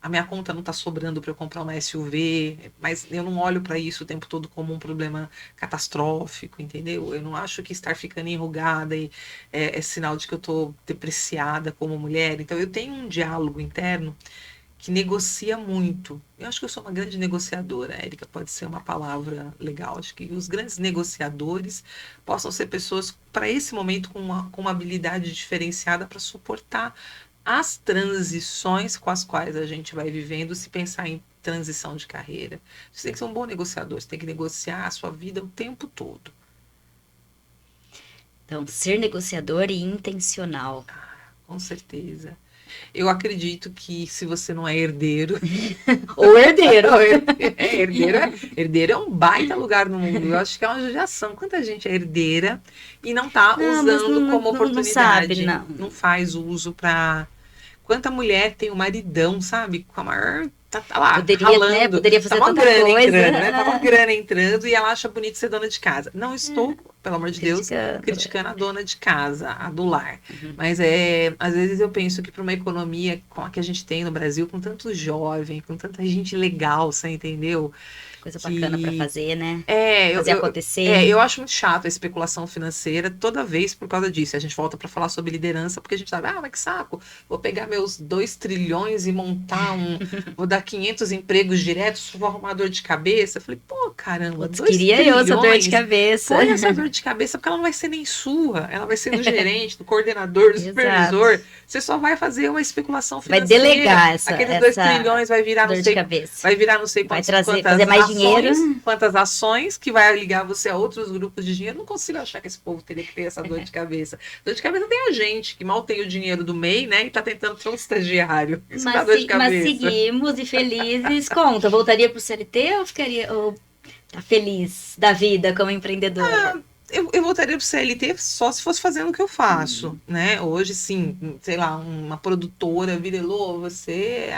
a minha conta não tá sobrando para eu comprar uma SUV, mas eu não olho para isso o tempo todo como um problema catastrófico, entendeu? Eu não acho que estar ficando enrugada é sinal de que eu tô depreciada como mulher. Então, eu tenho um diálogo interno que negocia muito. Eu acho que eu sou uma grande negociadora, Érica, pode ser uma palavra legal. Acho que os grandes negociadores possam ser pessoas, para esse momento, com uma habilidade diferenciada para suportar as transições com as quais a gente vai vivendo, se pensar em transição de carreira. Você tem que ser um bom negociador, você tem que negociar a sua vida o tempo todo. Então, ser negociador e intencional. Com certeza. Eu acredito que se você não é herdeiro, Ou herdeiro. herdeiro é um baita lugar no mundo. Eu acho que é uma judiação. Quanta gente é herdeira e não está Não, mas usando como não oportunidade, sabe, não. não faz uso para. Quanta mulher tem um maridão, sabe? Com a maior. Tá lá, Poderia, ralando. né? Poderia fazer Tá uma tanta grana coisa. entrando, né? Tá uma grana entrando e ela acha bonito ser dona de casa. Não estou, pelo amor de Deus, criticando a dona de casa, a do lar. Mas às vezes eu penso que para uma economia como a que a gente tem no Brasil, com tanto jovem, com tanta gente legal, você entendeu? Coisa bacana para fazer, né? É, Fazer acontecer. eu acho muito chato a especulação financeira toda vez por causa disso. A gente volta para falar sobre liderança porque a gente sabe, mas que saco, vou pegar meus 2 trilhões e montar vou dar 500 empregos diretos, vou arrumar dor de cabeça. Eu falei, pô, caramba, Putz, 2 queria trilhões. eu essa dor de cabeça. Põe essa dor de cabeça porque ela não vai ser nem sua, ela vai ser do gerente, do coordenador, do supervisor. Você só vai fazer uma especulação financeira. Vai delegar Aqueles 2 trilhões vai virar dor de cabeça. Vai virar não sei quantas, vai trazer, quantas fazer mais ações, dinheiro. Quantas ações que vai ligar você a outros grupos de dinheiro. Não consigo achar que esse povo teria que ter essa dor de cabeça. Dor de cabeça tem a gente, que mal tem o dinheiro do MEI, né? E tá tentando ter um estagiário. Isso dá dor de cabeça. Mas seguimos e felizes. Conta, voltaria pro CLT ou ficaria... Ou tá feliz da vida como empreendedora? Eu voltaria pro CLT só se fosse fazendo o que eu faço, né? Hoje, sim, sei lá, uma produtora virelou, você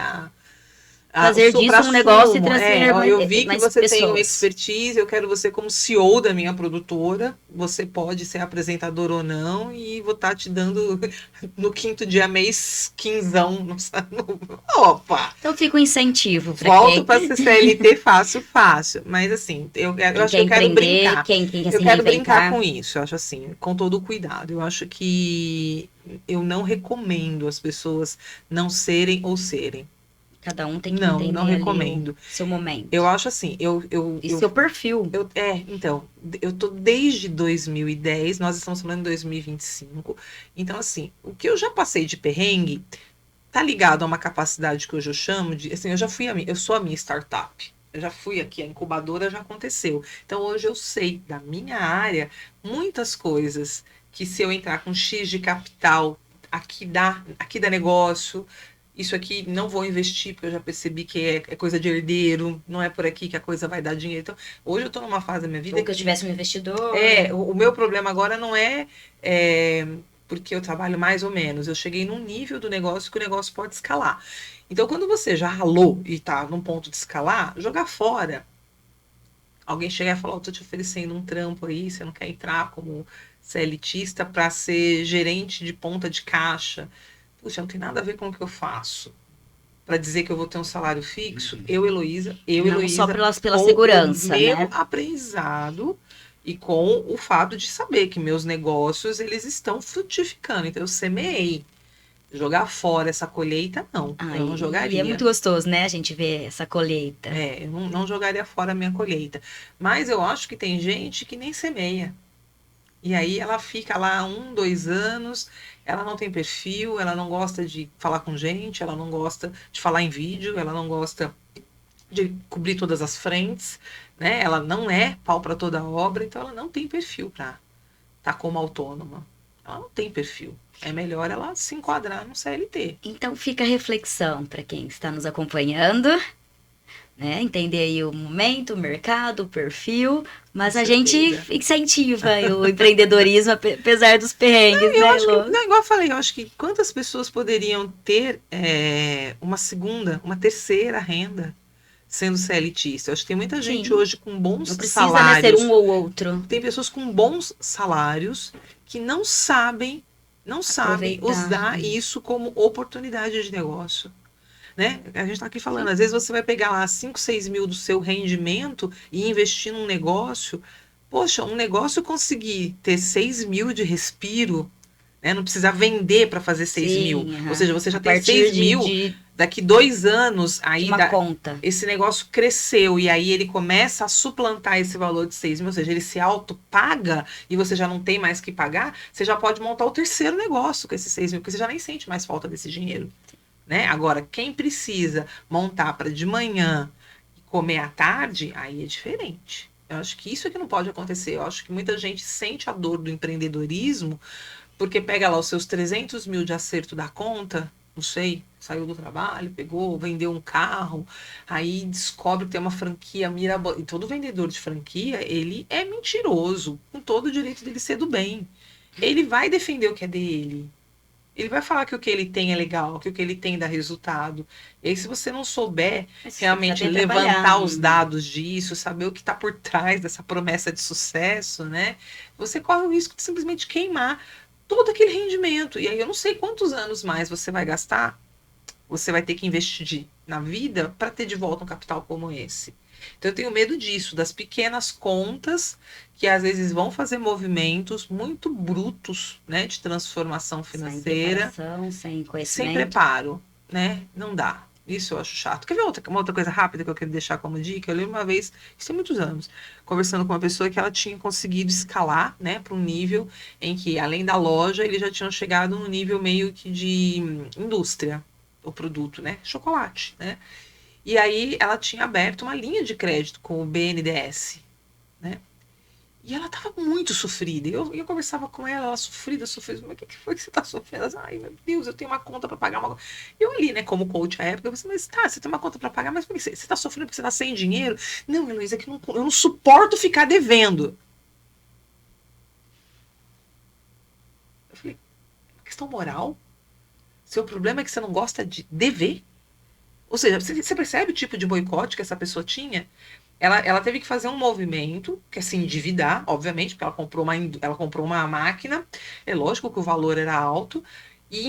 é fazer disso um negócio e trazer eu vi que você pessoas. tem uma expertise, eu quero você como CEO da minha produtora, você pode ser apresentador ou não, e vou estar te dando no 5º dia mês, quinzão, opa! Então fica um incentivo para volto para ser CLT fácil, mas assim, eu acho que eu quero brincar. Eu quero brincar com isso, eu acho assim, com todo o cuidado. Eu acho que eu não recomendo as pessoas não serem ou serem. Cada um tem que entender não recomendo. Seu momento. Eu acho assim, seu perfil. Então, eu tô desde 2010, nós estamos falando em 2025. Então, assim, o que eu já passei de perrengue tá ligado a uma capacidade que hoje eu chamo de, assim, eu sou a minha startup. Eu já fui aqui, a incubadora já aconteceu. Então, hoje eu sei da minha área muitas coisas que se eu entrar com X de capital, aqui dá negócio. Isso aqui não vou investir, porque eu já percebi que é coisa de herdeiro, não é por aqui que a coisa vai dar dinheiro. Então, hoje eu estou numa fase da minha vida. Ou que eu tivesse um investidor. O meu problema agora não é porque eu trabalho mais ou menos. Eu cheguei num nível do negócio que o negócio pode escalar. Então, quando você já ralou e está num ponto de escalar, jogar fora. Alguém chegar e falar, estou te oferecendo um trampo aí, você não quer entrar como CLTista para ser gerente de ponta de caixa. Puxa, não tem nada a ver com o que eu faço. Para dizer que eu vou ter um salário fixo, Heloísa, só pela segurança, o meu né? aprendizado e com o fato de saber que meus negócios, eles estão frutificando. Então, eu semeei. Jogar fora essa colheita, não. Eu não jogaria. E é muito gostoso, né? A gente ver essa colheita. Eu não jogaria fora a minha colheita. Mas eu acho que tem gente que nem semeia. E aí ela fica lá 1, 2 anos, ela não tem perfil, ela não gosta de falar com gente, ela não gosta de falar em vídeo, ela não gosta de cobrir todas as frentes, né? Ela não é pau para toda obra, então ela não tem perfil para estar como autônoma. Ela não tem perfil. É melhor ela se enquadrar no CLT. Então fica a reflexão para quem está nos acompanhando, né? Entender aí o momento, o mercado, o perfil, mas Com a gente certeza. incentiva o empreendedorismo, apesar dos perrengues, Eu né, acho que, Elô? não, igual eu falei, eu acho que quantas pessoas poderiam ter uma segunda, uma terceira renda sendo CLTista? Eu acho que tem muita gente Sim, hoje com bons não precisa, né, ser um salários. ou outro. Tem pessoas com bons salários que não sabem Aproveitar. usar isso como oportunidade de negócio. Né? A gente está aqui falando, às vezes você vai pegar lá 5, 6 mil do seu rendimento e investir num negócio. Poxa, um negócio conseguir ter 6 mil de respiro, né? Não precisar vender para fazer 6 mil. Sim, Ou aham. seja, você já A tem partir 6 mil, daqui 2 anos, de aí uma conta. esse negócio cresceu e aí ele começa a suplantar esse valor de 6 mil, ou seja, ele se autopaga e você já não tem mais que pagar, você já pode montar o terceiro negócio com esses 6 mil, porque você já nem sente mais falta desse dinheiro. Né? Agora, quem precisa montar para de manhã e comer à tarde, aí é diferente. Eu acho que isso é que não pode acontecer. Eu acho que muita gente sente a dor do empreendedorismo porque pega lá os seus 300 mil de acerto da conta, não sei, saiu do trabalho, pegou, vendeu um carro, aí descobre que tem uma franquia mirabolante. E todo vendedor de franquia, ele é mentiroso, com todo o direito dele ser do bem. Ele vai defender o que é dele. Ele vai falar que o que ele tem é legal, que o que ele tem dá resultado. E aí, se você não souber Mas você precisa realmente ter trabalhar. levantar os dados disso, saber o que está por trás dessa promessa de sucesso, né? Você corre o risco de simplesmente queimar todo aquele rendimento. E aí eu não sei quantos anos mais você vai gastar, você vai ter que investir na vida para ter de volta um capital como esse. Então eu tenho medo disso, das pequenas contas que às vezes vão fazer movimentos muito brutos, né, de transformação Sem financeira, preparação, sem sem conhecimento. preparo, né? Não dá. Isso eu acho chato. Quer ver uma outra coisa rápida que eu quero deixar como dica? Eu lembro uma vez, isso tem muitos anos, conversando com uma pessoa que ela tinha conseguido escalar, né, para um nível em que, além da loja, eles já tinham chegado num nível meio que de indústria, o produto, né? Chocolate, né? E aí ela tinha aberto uma linha de crédito com o BNDES, né? E ela estava muito sofrida. Eu conversava com ela, ela sofrida. Mas o que foi que você está sofrendo? Ela, ai, meu Deus, eu tenho uma conta para pagar. Eu ali, né, como coach à época, eu falei, mas tá, você tem uma conta para pagar, mas por que você está sofrendo porque você está sem dinheiro? Não, Heloísa, é que eu não suporto ficar devendo. Eu falei, uma questão moral? Seu problema é que você não gosta de dever? Ou seja, você percebe o tipo de boicote que essa pessoa tinha? Ela teve que fazer um movimento, que é se endividar, obviamente, porque ela comprou uma máquina, é lógico que o valor era alto, e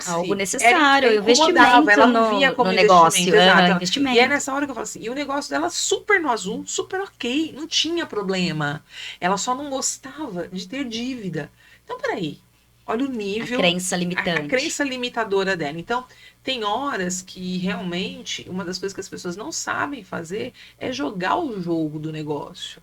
Algo endividar-se necessário, incomodava, investimento ela não via no como negócio. investimento, Aham, exato. E é investimento. nessa hora que eu falo assim, e o negócio dela super no azul, super ok, não tinha problema. Ela só não gostava de ter dívida. Então, peraí, olha o A nível, crença a limitante. crença limitadora dela. Então, tem horas que realmente uma das coisas que as pessoas não sabem fazer é jogar o jogo do negócio.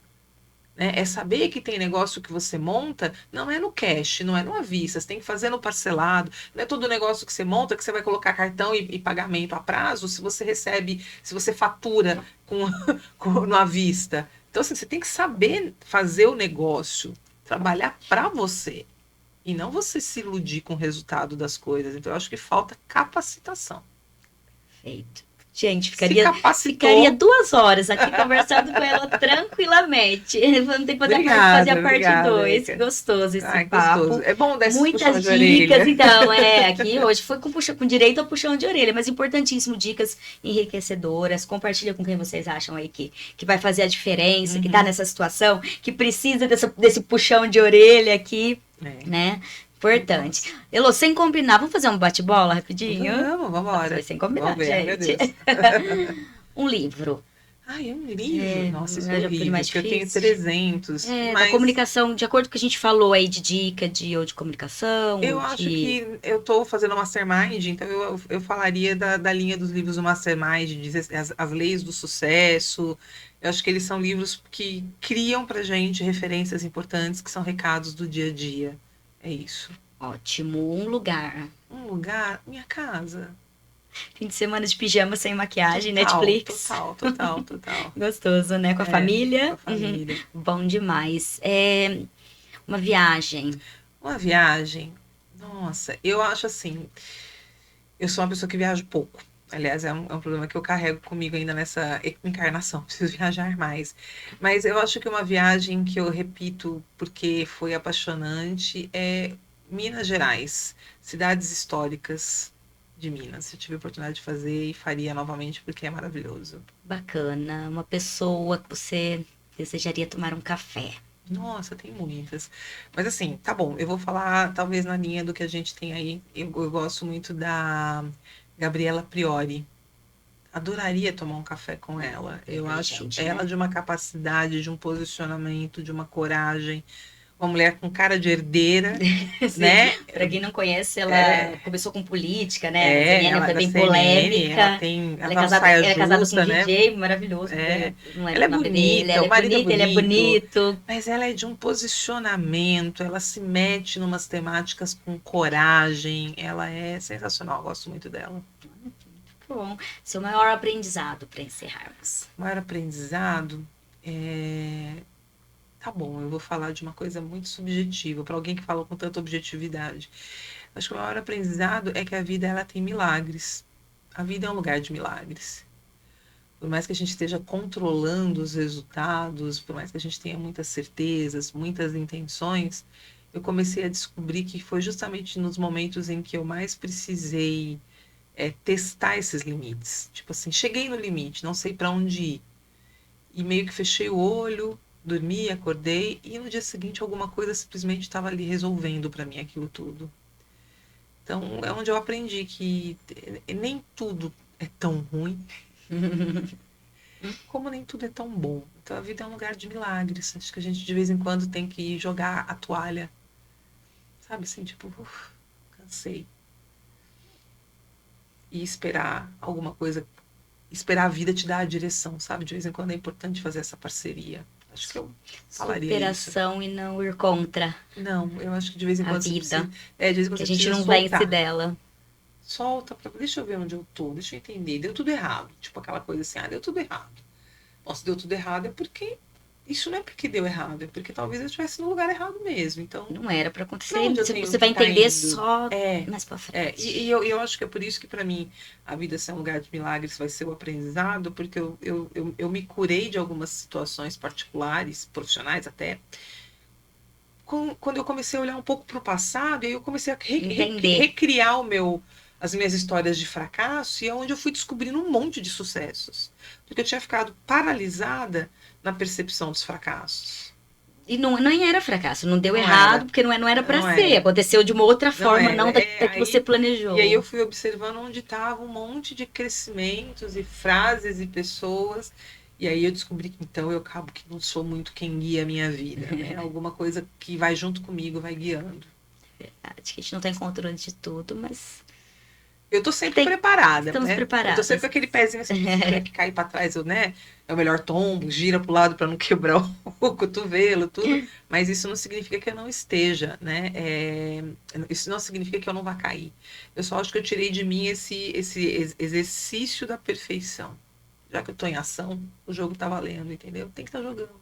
Né? É saber que tem negócio que você monta, não é no cash, não é no à vista, você tem que fazer no parcelado. Não é todo negócio que você monta que você vai colocar cartão e pagamento a prazo se você recebe, se você fatura no à vista. Então, assim, você tem que saber fazer o negócio, trabalhar para você. E não você se iludir com o resultado das coisas. Então, eu acho que falta capacitação. Feito. Gente, Se ficaria capacitou. 2 horas aqui conversando com ela tranquilamente. Vamos ter que fazer a Obrigada, parte obrigada, 2. Érica. Gostoso esse Ai, gostoso. papo. É bom dar esses puxões Muitas de dicas, orelha. então, aqui hoje foi com direito ao puxão de orelha, mas importantíssimo, dicas enriquecedoras. Compartilha com quem vocês acham aí que vai fazer a diferença, que tá Uhum. nessa situação, que precisa desse puxão de orelha aqui, É, né? muito Importante. massa. Elô, sem combinar, vamos fazer um bate-bola rapidinho? Vamos Nossa, foi embora. sem Vamos combinar, ver, ai meu gente. Deus. Um livro. Ai, é um livro? Nossa, isso é já foi horrível, mais porque eu tenho difícil. 300, Da mas comunicação, de acordo com o que a gente falou aí de dica ou de comunicação, eu ou acho de... que eu estou fazendo Mastermind, então eu falaria da linha dos livros do Mastermind, as leis do sucesso. Eu acho que eles são livros que criam pra gente referências importantes, que são recados do dia a dia. É isso. Ótimo, um lugar. Um lugar, minha casa. Fim de semana de pijama sem maquiagem, Total, Netflix. total, total, total. Gostoso, né? Com a Com a família. Uhum. família. Bom demais. Uma viagem. Uma viagem. Nossa, eu acho assim. Eu sou uma pessoa que viaja pouco. Aliás, é um problema que eu carrego comigo ainda nessa encarnação. Preciso viajar mais. Mas eu acho que uma viagem que eu repito porque foi apaixonante é Minas Gerais, cidades históricas de Minas. Eu tive a oportunidade de fazer e faria novamente porque é maravilhoso. Bacana. Uma pessoa que você desejaria tomar um café. Nossa, tem muitas. Mas assim, tá bom, eu vou falar talvez na linha do que a gente tem aí. Eu gosto muito da Gabriela Priori. Adoraria tomar um café com ela. Eu acho Inteligente, ela né? de uma capacidade, de um posicionamento, de uma coragem. Uma mulher com cara de herdeira, Sim. né? Pra quem não conhece, ela É, começou com política, né? Na CNN, ela foi é da bem CNN, ela polêmica. tem, ela Ela é tá no casada, saia ela é casada com um justa, né? DJ maravilhoso, É, não lembro ela o é nome dele. bonita, Ela o é marido é bonita, ele é bonito, bonito. mas ela é de um posicionamento, ela se mete numas temáticas com coragem, ela é sensacional, eu gosto muito dela. Bom, seu maior aprendizado para encerrarmos. O maior aprendizado é. Tá bom, eu vou falar de uma coisa muito subjetiva, para alguém que fala com tanta objetividade. Acho que o maior aprendizado é que a vida ela tem milagres. A vida é um lugar de milagres. Por mais que a gente esteja controlando os resultados, por mais que a gente tenha muitas certezas, muitas intenções, eu comecei a descobrir que foi justamente nos momentos em que eu mais precisei testar esses limites. Tipo assim, cheguei no limite, não sei para onde ir. E meio que fechei o olho, dormi, acordei, e no dia seguinte alguma coisa simplesmente estava ali resolvendo para mim aquilo tudo. Então é onde eu aprendi que nem tudo é tão ruim, como nem tudo é tão bom. Então a vida é um lugar de milagres. Acho que a gente de vez em quando tem que jogar a toalha, sabe assim, tipo, cansei. E esperar alguma coisa, esperar a vida te dar a direção, sabe? De vez em quando é importante fazer essa parceria. Acho que eu falaria isso. Superação e não ir contra Não, eu acho que de vez em a quando você vida. precisa, de vez em quando Que a você gente precisa não vence soltar. dela. Solta, deixa eu ver onde eu tô, deixa eu entender. Deu tudo errado. Tipo aquela coisa assim, deu tudo errado. Nossa, deu tudo errado é porque. Isso não é porque deu errado, é porque talvez eu estivesse no lugar errado mesmo. Então, Não era para pra acontecer. onde eu tenho Você que vai estar entender indo? só É, mais pra é. frente. E eu acho que é por isso que, para mim, a vida ser um lugar de milagres vai ser o aprendizado, porque eu me curei de algumas situações particulares, profissionais até, quando eu comecei a olhar um pouco para o passado, e aí eu comecei a Entender. recriar as minhas histórias de fracasso, e é onde eu fui descobrindo um monte de sucessos. Porque eu tinha ficado paralisada na percepção dos fracassos. E não, nem era fracasso, não deu Não errado, era, porque não era para não ser. era, Aconteceu de uma outra não forma, era. não da que você E aí planejou. eu fui observando onde estava um monte de crescimentos e frases e pessoas. E aí eu descobri que então eu acabo que não sou muito quem guia a minha vida, né? Alguma coisa que vai junto comigo, vai guiando. Acho que a gente não tem controle de tudo, mas Eu tô sempre preparada, estamos né? Eu tô sempre preparadas. com aquele pezinho assim, se tiver que cair para trás, né? É o melhor tombo, gira pro lado para não quebrar o cotovelo, tudo. Mas isso não significa que eu não esteja, né? Isso não significa que eu não vá cair. Eu só acho que eu tirei de mim esse exercício da perfeição. Já que eu tô em ação, o jogo tá valendo, entendeu? Tem que estar jogando.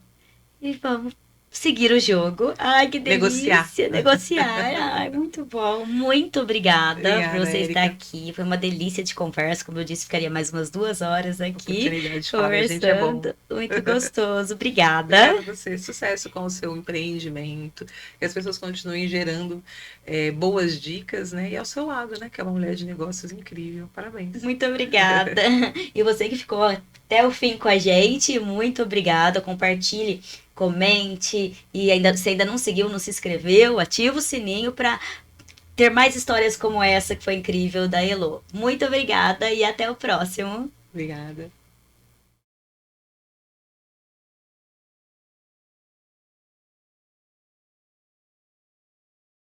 E vamos seguir o jogo. Ai, que Negociar. delícia! Negociar. Ai, muito bom. Muito obrigada por Obrigada, você estar Érica. aqui. Foi uma delícia de conversa. Como eu disse, ficaria mais umas 2 horas aqui Oportunidade de falar, a gente é bom. conversando. Muito gostoso. Obrigada. Obrigada a você. Sucesso com o seu empreendimento. Que as pessoas continuem gerando boas dicas, né? E ao seu lado, né? Que é uma mulher de negócios incrível. Parabéns. Muito obrigada. E você que ficou até o fim com a gente, muito obrigada. Compartilhe, comente. E se ainda não seguiu, não se inscreveu, ativa o sininho para ter mais histórias como essa que foi incrível da Elo. Muito obrigada e até o próximo. Obrigada.